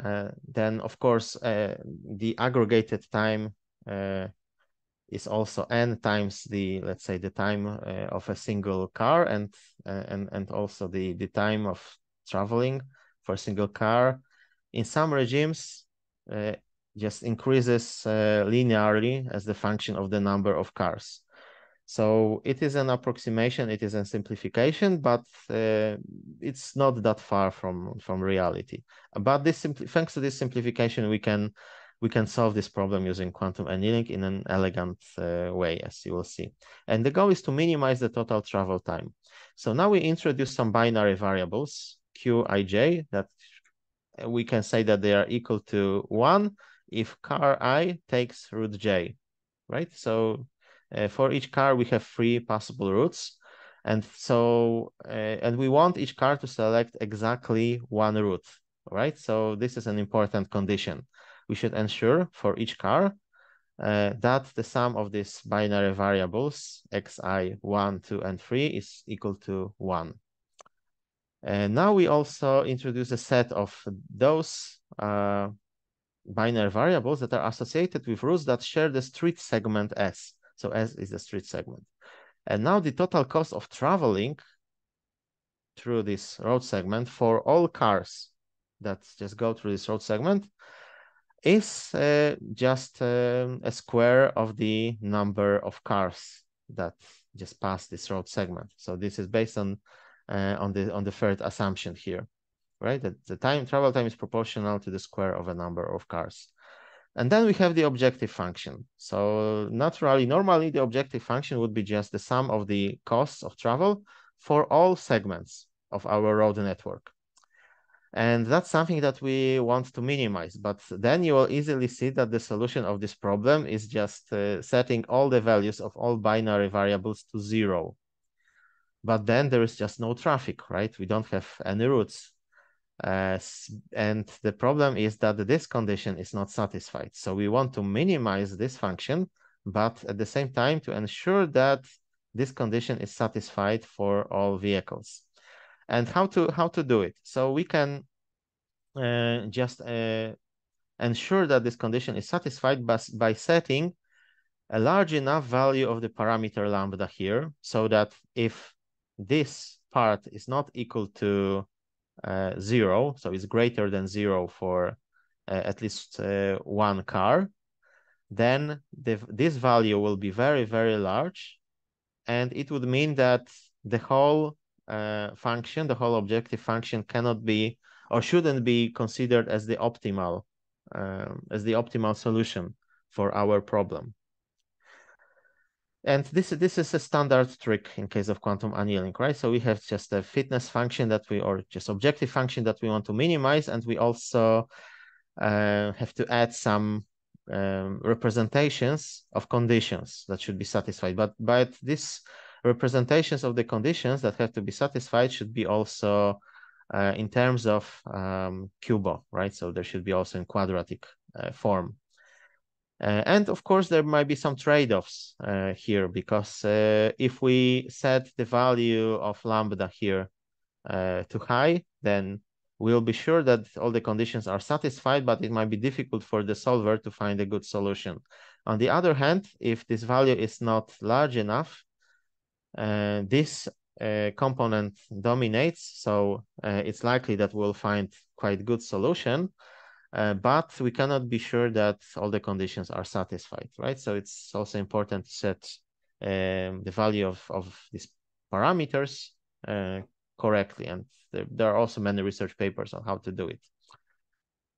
then of course the aggregated time is also n times the, let's say, the time of a single car, and also the time of traveling for a single car. In some regimes, just increases linearly as the function of the number of cars. So it is an approximation, it is a simplification, but it's not that far from reality. But thanks to this simplification, we can solve this problem using quantum annealing in an elegant way, as you will see. And the goal is to minimize the total travel time. So now we introduce some binary variables, Q, I, J, that we can say that they are equal to 1 if car I takes route J, right? So for each car, we have 3 possible routes. And so, and we want each car to select exactly 1 route, right? So this is an important condition. We should ensure for each car that the sum of these binary variables, xi, 1, 2, and 3 is equal to 1. And now we also introduce a set of those binary variables that are associated with routes that share the street segment S. So S is the street segment. And now the total cost of traveling through this road segment for all cars that just go through this road segment is just a square of the number of cars that just pass this road segment. So this is based on the third assumption here, right? That the travel time is proportional to the square of a number of cars. And then we have the objective function. So normally the objective function would be just the sum of the costs of travel for all segments of our road network. And that's something that we want to minimize. But then you will easily see that the solution of this problem is just setting all the values of all binary variables to 0. But then there is just no traffic, right? We don't have any routes. And the problem is that this condition is not satisfied. So we want to minimize this function, but at the same time to ensure that this condition is satisfied for all vehicles. And how to do it? So we can just ensure that this condition is satisfied by setting a large enough value of the parameter lambda here, so that if this part is not equal to 0, so it's greater than 0 for at least 1 car, then this value will be very, very large, and it would mean that the whole function, the whole objective function, cannot be or shouldn't be considered as the optimal solution for our problem. And this is a standard trick in case of quantum annealing, right? So we have just a fitness function or just objective function that we want to minimize, and we also have to add some representations of conditions that should be satisfied. But these representations of the conditions that have to be satisfied should be also in terms of cubo, right? So there should be also in quadratic form. And of course, there might be some trade-offs here, because if we set the value of lambda here too high, then we'll be sure that all the conditions are satisfied, but it might be difficult for the solver to find a good solution. On the other hand, if this value is not large enough, this component dominates, so it's likely that we'll find quite good solution, but we cannot be sure that all the conditions are satisfied, right? So it's also important to set the value of these parameters correctly, and there are also many research papers on how to do it.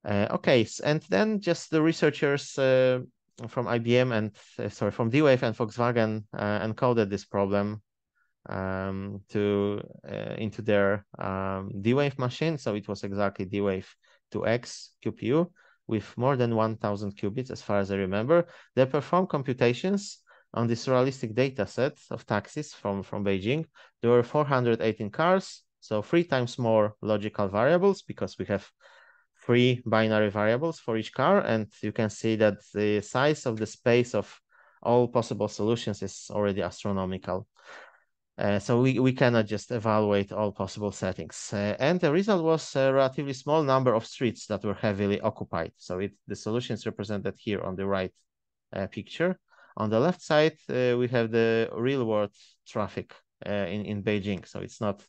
Okay, and then just the researchers from IBM and from D-Wave and Volkswagen encoded this problem into their D-Wave machine. So it was exactly D-Wave 2X QPU with more than 1,000 qubits, as far as I remember. They performed computations on this realistic data set of taxis from Beijing. There were 418 cars, so 3 times more logical variables, because we have 3 binary variables for each car, and you can see that the size of the space of all possible solutions is already astronomical. So we cannot just evaluate all possible settings. And the result was a relatively small number of streets that were heavily occupied. So the solution is represented here on the right picture. On the left side, we have the real world traffic in Beijing. So it's not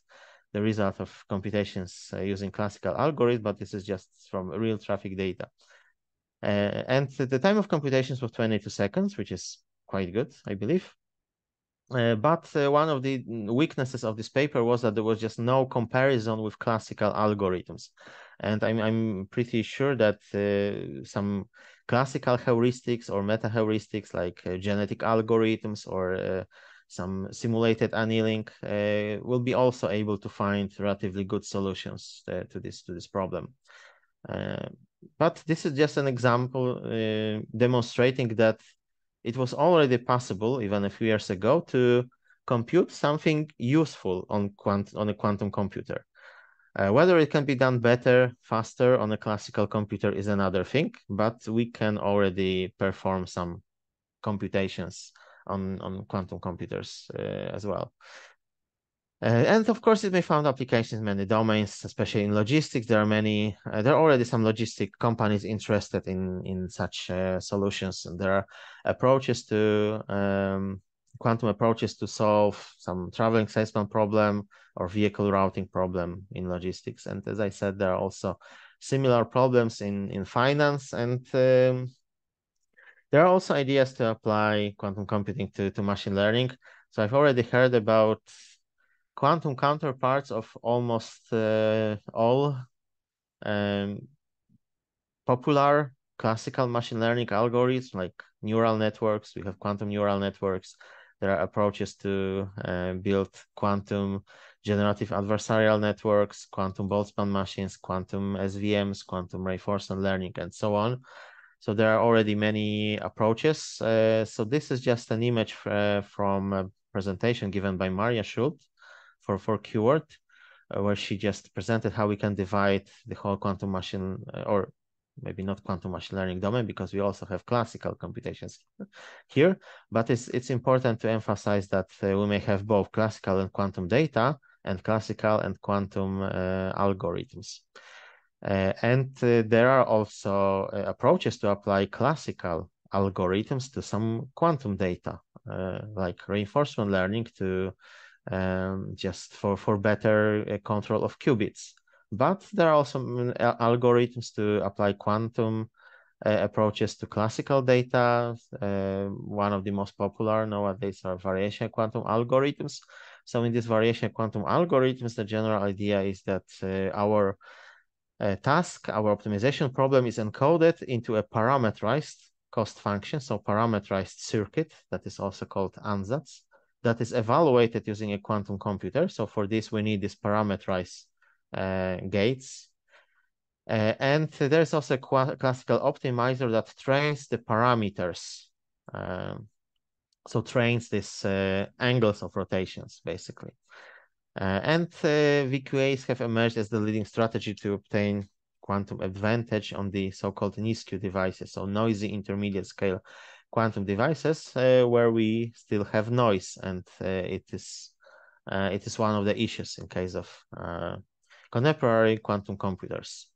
the result of computations using classical algorithms, but this is just from real traffic data. And the time of computations was 22 seconds, which is quite good, I believe. But one of the weaknesses of this paper was that there was just no comparison with classical algorithms. And I'm pretty sure that some classical heuristics or meta-heuristics like genetic algorithms or some simulated annealing will be also able to find relatively good solutions to this problem. But this is just an example demonstrating that it was already possible, even a few years ago, to compute something useful on a quantum computer. Whether it can be done better, faster on a classical computer is another thing, but we can already perform some computations on quantum computers as well. And of course, it may find applications in many domains, especially in logistics. There are already some logistic companies interested in such solutions. And there are approaches to quantum approaches to solve some traveling salesman problem or vehicle routing problem in logistics. And as I said, there are also similar problems in finance, and there are also ideas to apply quantum computing to machine learning. So I've already heard about quantum counterparts of almost all popular classical machine learning algorithms, like neural networks. We have quantum neural networks. There are approaches to build quantum generative adversarial networks, quantum Boltzmann machines, quantum SVMs, quantum reinforcement learning, and so on. So there are already many approaches. So this is just an image from a presentation given by Maria Schultz for Keyword, where she just presented how we can divide the whole quantum machine, or maybe not quantum machine learning domain, because we also have classical computations here. But it's important to emphasize that we may have both classical and quantum data, and classical and quantum algorithms. And there are also approaches to apply classical algorithms to some quantum data, like reinforcement learning to just for better control of qubits. But there are also algorithms to apply quantum approaches to classical data. One of the most popular nowadays are variation quantum algorithms. So in these variation quantum algorithms, the general idea is that our task, our optimization problem, is encoded into a parameterized cost function, so parameterized circuit that is also called ansatz, that is evaluated using a quantum computer. So for this, we need these parameterized gates. And there's also a classical optimizer that trains the parameters. So trains these angles of rotations, basically. And VQAs have emerged as the leading strategy to obtain quantum advantage on the so-called NISQ devices, so noisy intermediate scale quantum devices, where we still have noise, and it is one of the issues in case of contemporary quantum computers.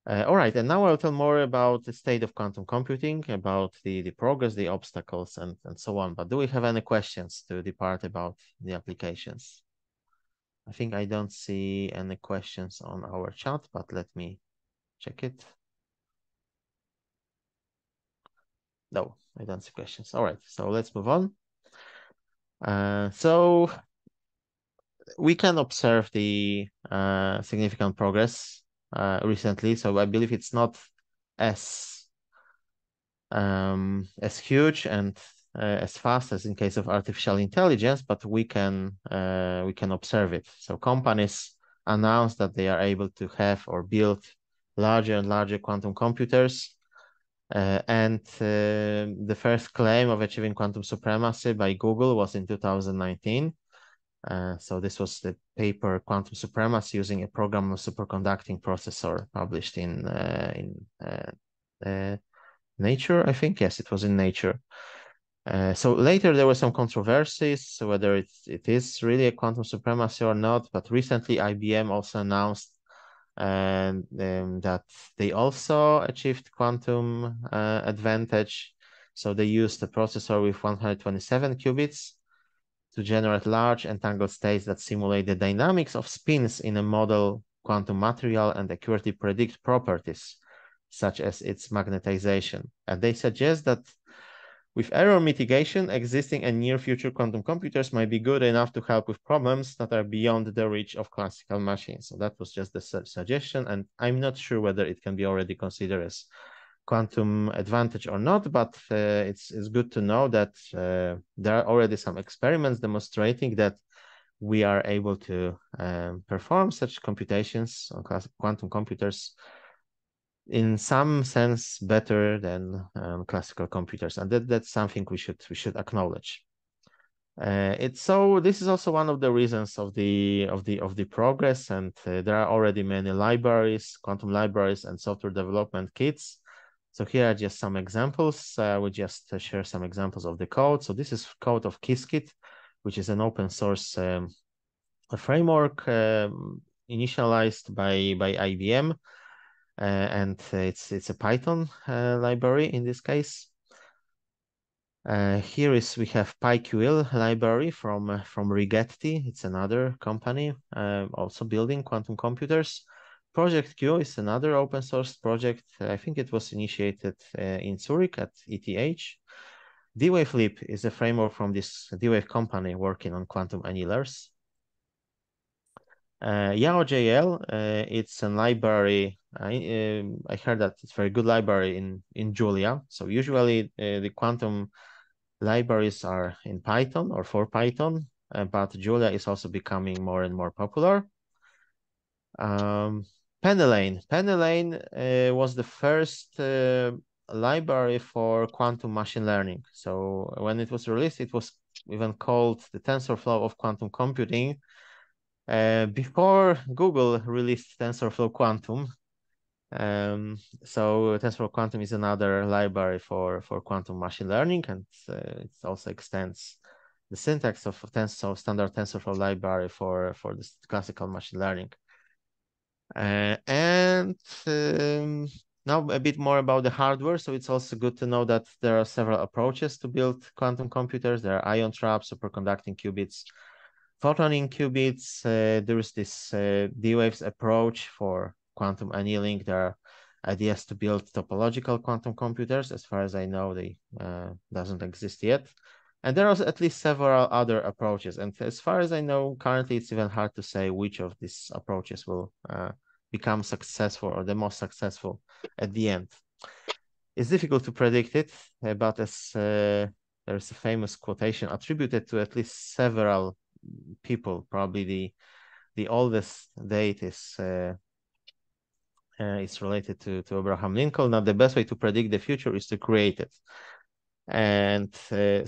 All right, and now I'll tell more about the state of quantum computing, about the progress, the obstacles, and so on. But do we have any questions to the part about the applications? I think I don't see any questions on our chat, but let me check it. No, I don't see questions. All right, so let's move on. So we can observe the significant progress recently. So I believe it's not as huge and as fast as in case of artificial intelligence, but we can observe it. So companies announce that they are able to have or build larger and larger quantum computers. And the first claim of achieving quantum supremacy by Google was in 2019. So this was the paper Quantum Supremacy using a programmable superconducting processor published in Nature, I think. Yes, it was in Nature. So later there were some controversies whether it is really a quantum supremacy or not, but recently IBM also announced that they also achieved quantum advantage. So they used a processor with 127 qubits to generate large entangled states that simulate the dynamics of spins in a model quantum material and accurately predict properties, such as its magnetization. And they suggest that with error mitigation, existing and near future quantum computers might be good enough to help with problems that are beyond the reach of classical machines. So that was just the suggestion, and I'm not sure whether it can be already considered as quantum advantage or not, but it's good to know that there are already some experiments demonstrating that we are able to perform such computations on quantum computers in some sense better than classical computers, and that's something we should acknowledge. So this is also one of the reasons of the progress, and there are already many libraries, quantum libraries, and software development kits. So here are just some examples. We just share some examples of the code. So this is code of Qiskit, which is an open source framework initialized by IBM. And it's a Python library in this case. Here we have PyQL library from Rigetti. It's another company also building quantum computers. Project Q is another open source project. I think it was initiated in Zurich at ETH. D-Wave Leap is a framework from this D-Wave company working on quantum annealers. YAO.jl, it's a library. I heard that it's a very good library in Julia. So usually the quantum libraries are in Python or for Python, but Julia is also becoming more and more popular. Penelane was the first library for quantum machine learning. So when it was released, it was even called the TensorFlow of quantum computing. Before Google released TensorFlow Quantum. So TensorFlow Quantum is another library for quantum machine learning, and it also extends the syntax of standard TensorFlow library for this classical machine learning. And now a bit more about the hardware. So it's also good to know that there are several approaches to build quantum computers. There are ion traps, superconducting qubits, photoning qubits. There is this D-Waves approach for quantum annealing. There are ideas to build topological quantum computers. As far as I know, they doesn't exist yet. And there are at least several other approaches. And as far as I know, currently it's even hard to say which of these approaches will become successful or the most successful at the end. It's difficult to predict it, but as there's a famous quotation attributed to at least several people. Probably the oldest date is related to Abraham Lincoln. Now, the best way to predict the future is to create it, and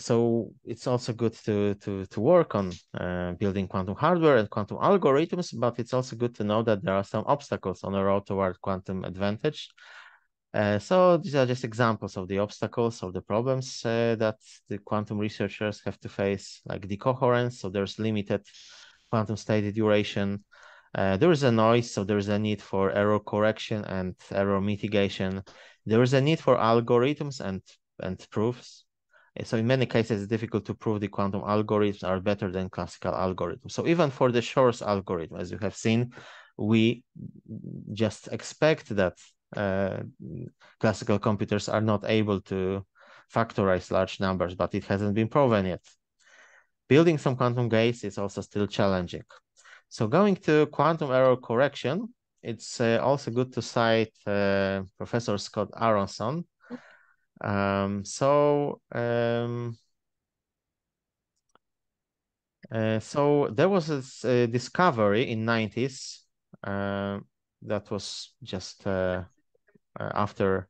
so it's also good to work on building quantum hardware and quantum algorithms. But it's also good to know that there are some obstacles on the road toward quantum advantage. So these are just examples of the obstacles, of the problems that the quantum researchers have to face, like decoherence. So there's limited quantum state duration. There is a noise, so there is a need for error correction and error mitigation. There is a need for algorithms and proofs. So in many cases, it's difficult to prove the quantum algorithms are better than classical algorithms. So even for the Shor's algorithm, as you have seen, we just expect that classical computers are not able to factorize large numbers, but it hasn't been proven yet. Building some quantum gates is also still challenging. So going to quantum error correction, it's also good to cite Professor Scott Aronson. So there was this discovery in 90s that was just after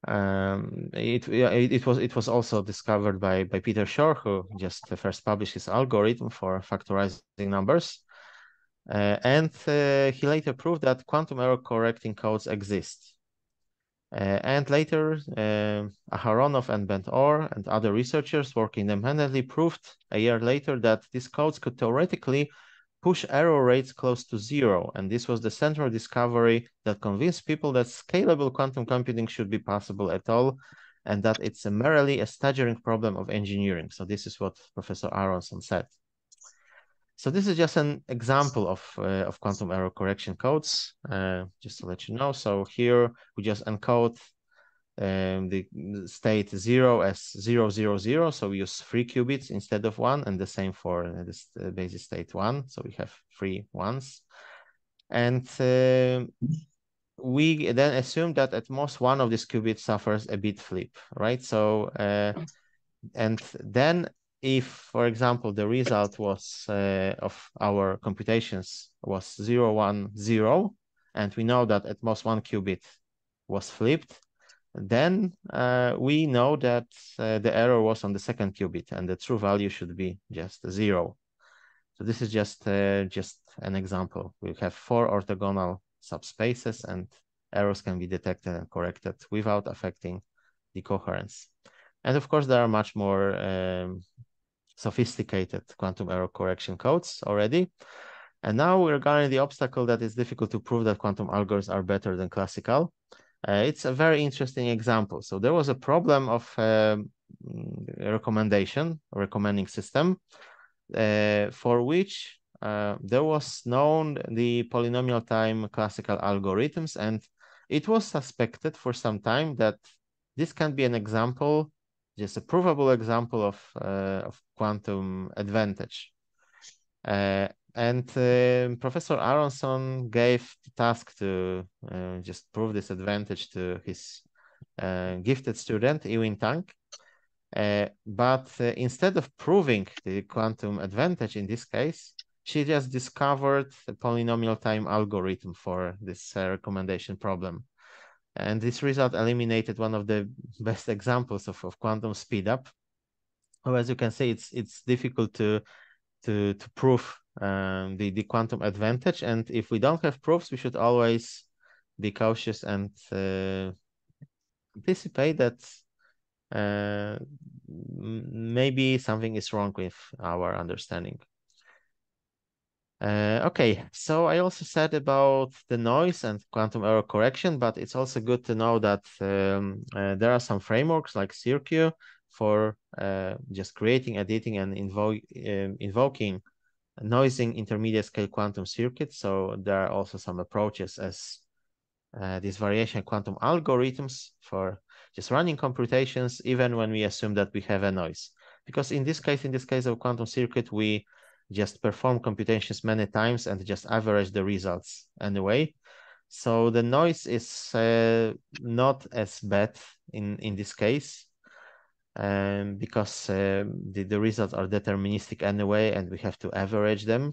it was also discovered by Peter Shor, who just first published his algorithm for factorizing numbers. And he later proved that quantum error correcting codes exist. And later, Aharonov and Ben-Or and other researchers working independently proved a year later that these codes could theoretically push error rates close to zero. And this was the central discovery that convinced people that scalable quantum computing should be possible at all, and that it's merely a staggering problem of engineering. So this is what Professor Aronson said. So this is just an example of quantum error correction codes, just to let you know. So here we just encode the state 0 as 0, 0, 0. So we use 3 qubits instead of 1, and the same for this basis state 1. So we have 3 ones. And we then assume that at most one of these qubits suffers a bit flip, right? So, and then if, for example, the result was of our computations was 0, 1, 0, and we know that at most one qubit was flipped, then we know that the error was on the second qubit, and the true value should be just 0. So this is just an example. We have 4 orthogonal subspaces, and errors can be detected and corrected without affecting the coherence. And of course, there are much more sophisticated quantum error correction codes already. And now regarding the obstacle that it's difficult to prove that quantum algorithms are better than classical, it's a very interesting example. So there was a problem of recommending system for which there was known the polynomial time classical algorithms, and it was suspected for some time that this can be an example, just a provable example of quantum advantage. And Professor Aronson gave the task to just prove this advantage to his gifted student, Ewing Tang. But instead of proving the quantum advantage in this case, she just discovered a polynomial time algorithm for this recommendation problem. And this result eliminated one of the best examples of quantum speedup. So as you can see, it's difficult to prove the quantum advantage. And if we don't have proofs, we should always be cautious and anticipate that maybe something is wrong with our understanding. Okay, so I also said about the noise and quantum error correction, but it's also good to know that there are some frameworks like CirQ for just creating, editing, and invoking noising intermediate scale quantum circuits. So there are also some approaches as these variation quantum algorithms for just running computations, even when we assume that we have a noise. Because in this case of quantum circuit, we just perform computations many times and just average the results anyway. So the noise is not as bad in this case, because the results are deterministic anyway, and we have to average them.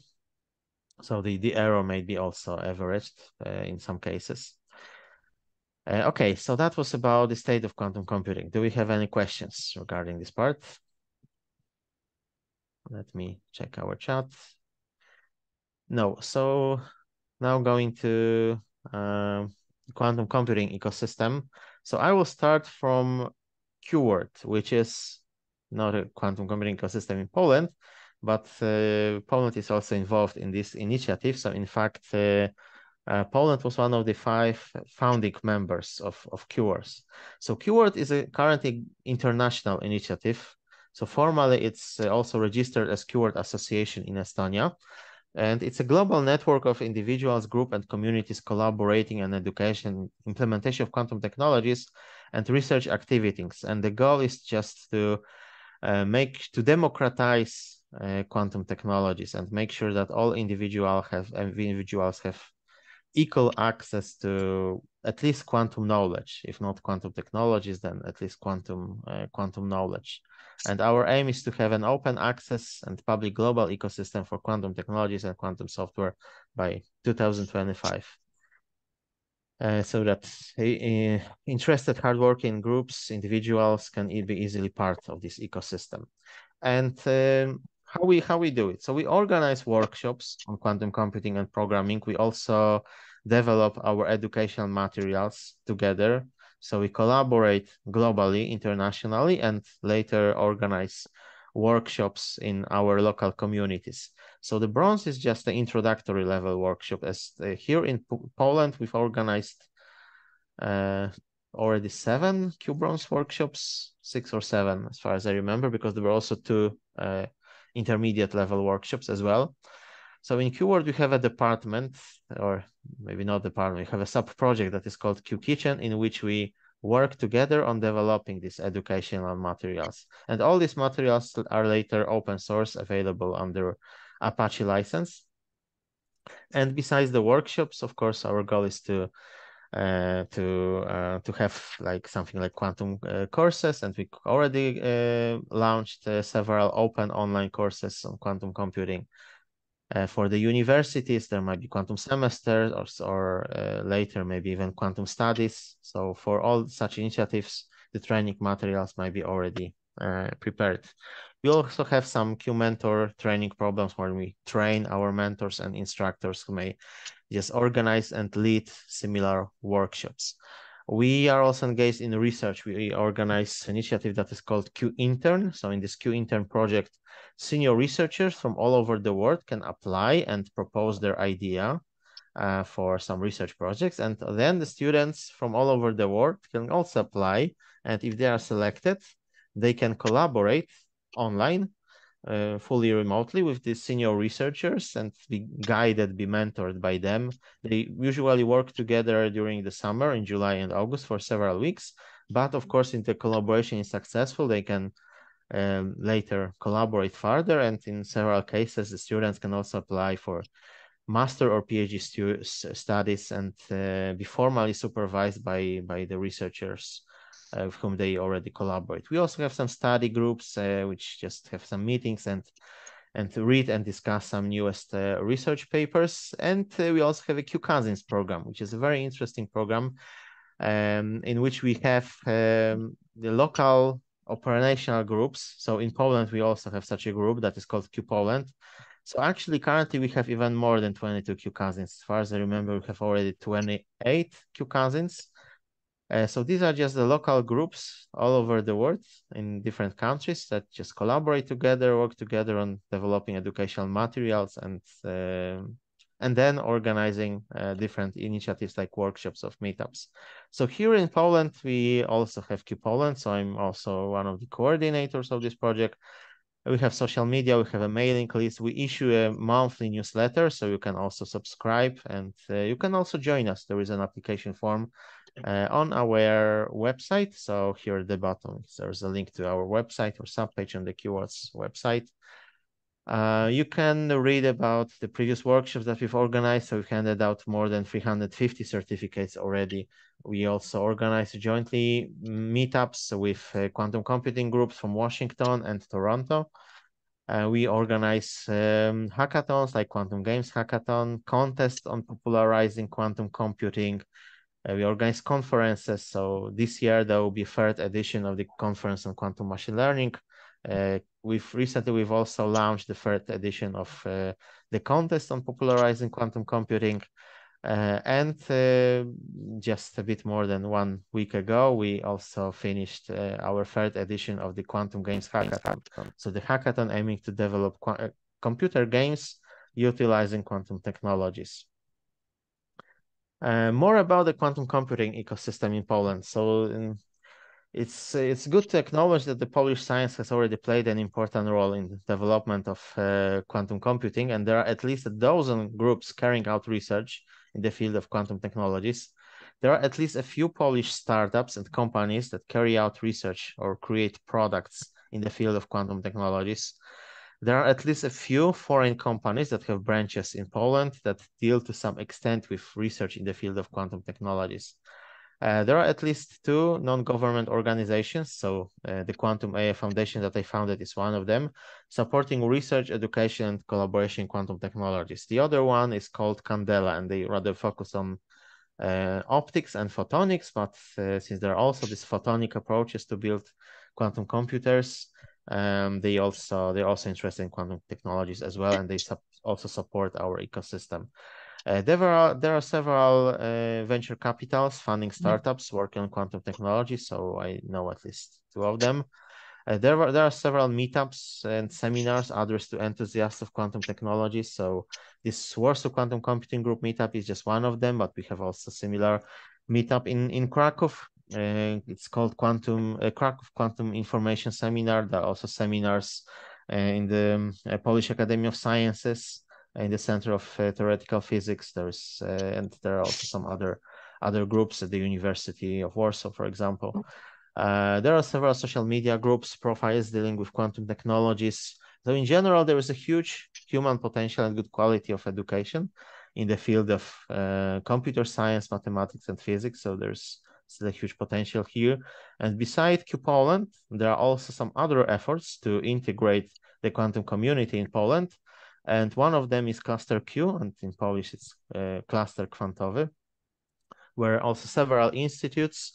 So the error may be also averaged in some cases. Okay, so that was about the state of quantum computing. Do we have any questions regarding this part? Let me check our chat. No, so now going to quantum computing ecosystem. So I will start from QWORD, which is not a quantum computing ecosystem in Poland, but Poland is also involved in this initiative. So in fact, Poland was one of the 5 founding members of QWORD. So QWORD is a currently international initiative. So formally, it's also registered as QWORD Association in Estonia. And it's a global network of individuals, groups, and communities collaborating on education, implementation of quantum technologies, and research activities. And the goal is just to democratize quantum technologies and make sure that all individuals have equal access to at least quantum knowledge. If not quantum technologies, then at least quantum knowledge. And our aim is to have an open access and public global ecosystem for quantum technologies and quantum software by 2025. So that interested hardworking groups, individuals can be easily part of this ecosystem. And how we do it? So we organize workshops on quantum computing and programming. We also develop our educational materials together. So we collaborate globally, internationally, and later organize workshops in our local communities. So the bronze is just the introductory level workshop. As here in Poland, we've organized already 7 Q-bronze workshops, 6 or 7 as far as I remember, because there were also 2 intermediate level workshops as well. So in QWORD, we have a department, or maybe not department, we have a sub-project that is called Q Kitchen, in which we work together on developing these educational materials. And all these materials are later open source, available under Apache license. And besides the workshops, of course, our goal is to have like something like quantum courses, and we already launched several open online courses on quantum computing. For the universities, there might be quantum semesters, or later maybe even quantum studies. So for all such initiatives, the training materials might be already prepared. We also have some Q-mentor training programs where we train our mentors and instructors who may just organize and lead similar workshops. We are also engaged in research. We organize an initiative that is called Q-Intern. So in this Q-Intern project, senior researchers from all over the world can apply and propose their idea for some research projects. And then the students from all over the world can also apply. And if they are selected, they can collaborate online, fully remotely with the senior researchers and be guided, be mentored by them. They usually work together during the summer in July and August for several weeks. But of course, if the collaboration is successful, they can later collaborate further. And in several cases, the students can also apply for master or PhD studies and be formally supervised by the researchers with whom they already collaborate. We also have some study groups which just have some meetings and to read and discuss some newest research papers. And we also have a Q Cousins program, which is a very interesting program in which we have the local operational groups. So in Poland, we also have such a group that is called Q Poland. So actually, currently, we have even more than 22 Q Cousins. As far as I remember, we have already 28 Q Cousins. So these are just the local groups all over the world in different countries that just collaborate together, work together on developing educational materials, and then organizing different initiatives like workshops of meetups. So here in Poland, we also have Q Poland. So I'm also one of the coordinators of this project. We have social media, we have a mailing list, we issue a monthly newsletter, so you can also subscribe, and you can also join us. There is an application form on our website. So here at the bottom, there's a link to our website or subpage on the QWORD's website. You can read about the previous workshops that we've organized. So we've handed out more than 350 certificates already. We also organize jointly meetups with quantum computing groups from Washington and Toronto. We organize hackathons like Quantum Games Hackathon, contests on popularizing quantum computing. We organize conferences. So this year, there will be a 3rd edition of the conference on quantum machine learning. We've also launched the 3rd edition of the contest on popularizing quantum computing. And just a bit more than 1 week ago, we also finished our 3rd edition of the Quantum Games Hackathon. So the hackathon aiming to develop computer games utilizing quantum technologies. More about the quantum computing ecosystem in Poland. So it's good to acknowledge that the Polish science has already played an important role in the development of quantum computing, and there are at least a dozen groups carrying out research in the field of quantum technologies. There are at least a few Polish startups and companies that carry out research or create products in the field of quantum technologies. There are at least a few foreign companies that have branches in Poland that deal to some extent with research in the field of quantum technologies. There are at least 2 non-government organizations, so the Quantum AI Foundation that I founded is one of them, supporting research, education, and collaboration in quantum technologies. The other one is called Candela, and they rather focus on optics and photonics, but since there are also these photonic approaches to build quantum computers, they're also interested in quantum technologies as well, and they also support our ecosystem. There are several venture capitals funding startups working on quantum technology, so I know at least 2 of them. There are several meetups and seminars addressed to enthusiasts of quantum technology. So this Warsaw Quantum Computing Group meetup is just one of them, but we have also similar meetup in Krakow. It's called Krakow Quantum Information Seminar. There are also seminars in the Polish Academy of Sciences, in the Center of Theoretical Physics. And there are also some other groups at the University of Warsaw, for example. There are several social media groups, profiles dealing with quantum technologies. So in general, there is a huge human potential and good quality of education in the field of computer science, mathematics, and physics. So there's still a huge potential here. And beside Q Poland, there are also some other efforts to integrate the quantum community in Poland. And one of them is Cluster Q, and in Polish it's Cluster Kwantowy, where also several institutes,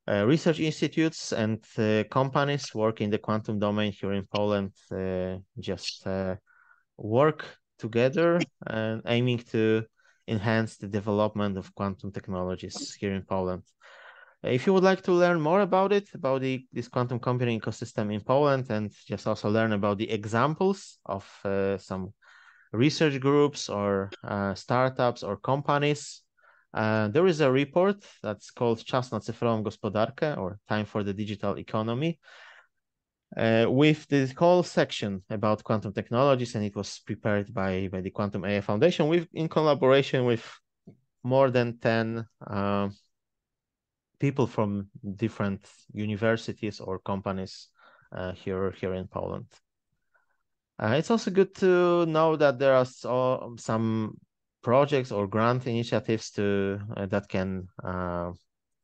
research institutes and companies work in the quantum domain here in Poland just work together and aiming to enhance the development of quantum technologies here in Poland. If you would like to learn more about it, about this quantum computing ecosystem in Poland, and just also learn about the examples of some research groups or startups or companies, there is a report that's called Czas na cyfrową gospodarkę, or Time for the Digital Economy, with the whole section about quantum technologies, and it was prepared by the Quantum AI Foundation in collaboration with more than 10 people from different universities or companies here in Poland. It's also good to know that there are some projects or grant initiatives that can,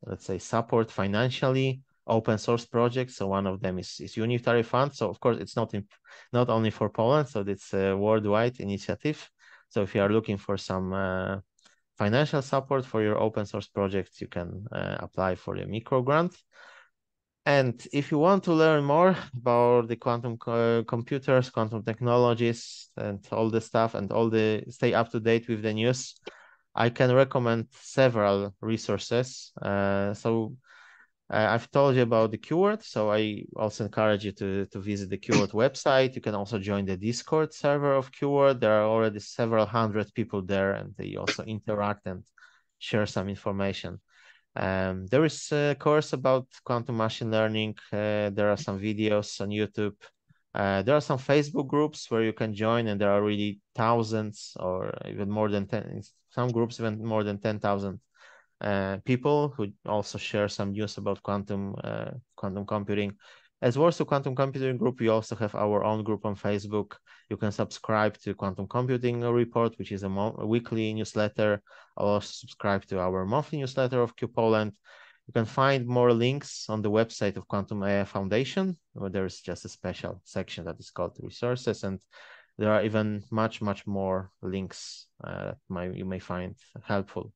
let's say, support financially open source projects. So one of them is Unitary Fund. So of course, it's not only for Poland, so it's a worldwide initiative. So if you are looking for some financial support for your open source projects, you can apply for the micro grant. And if you want to learn more about the quantum computers, quantum technologies, and all the stuff, and stay up to date with the news, I can recommend several resources. I've told you about the Keyword, so I also encourage you to visit the Keyword website. You can also join the Discord server of Keyword. There are already several hundred people there, and they also interact and share some information. There is a course about quantum machine learning. There are some videos on YouTube. There are some Facebook groups where you can join, and there are really thousands or even more than 10, some groups even more than 10,000 people who also share some news about quantum computing. As Warsaw Quantum Computing Group, we also have our own group on Facebook. You can subscribe to Quantum Computing Report, which is a weekly newsletter. I'll also subscribe to our monthly newsletter of Q Poland. You can find more links on the website of Quantum AI Foundation, where there's just a special section that is called resources, and there are even much more links that you may find helpful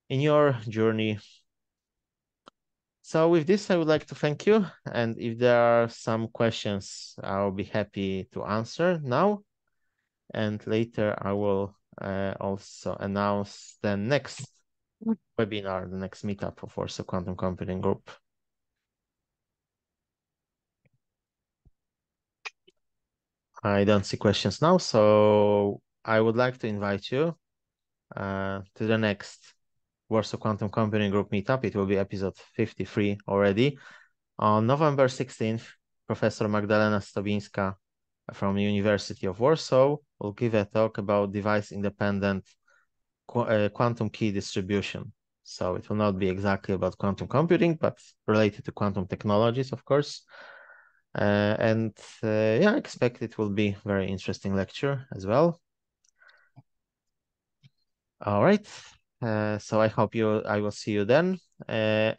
in your journey. So with this, I would like to thank you. And if there are some questions, I'll be happy to answer now. And later I will also announce the next webinar, the next meetup of Warsaw Quantum Computing Group. I don't see questions now, so I would like to invite you to the next Warsaw Quantum Computing Group meetup. It will be episode 53 already. On November 16th, Professor Magdalena Stobinska from University of Warsaw will give a talk about device-independent quantum key distribution. So it will not be exactly about quantum computing, but related to quantum technologies, of course. Yeah, I expect it will be a very interesting lecture as well. All right. So I hope I will see you then. I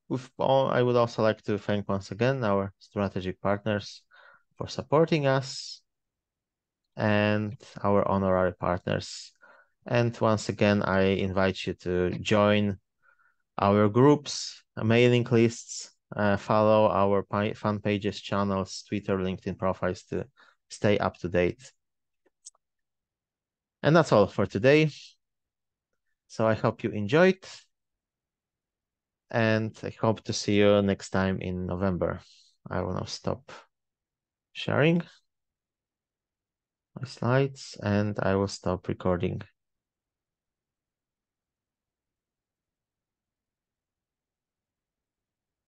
would also like to thank once again our strategic partners for supporting us and our honorary partners. And once again, I invite you to join our groups, mailing lists, follow our fan pages, channels, Twitter, LinkedIn profiles to stay up to date. And that's all for today. So I hope you enjoyed, and I hope to see you next time in November. I will now stop sharing my slides and I will stop recording.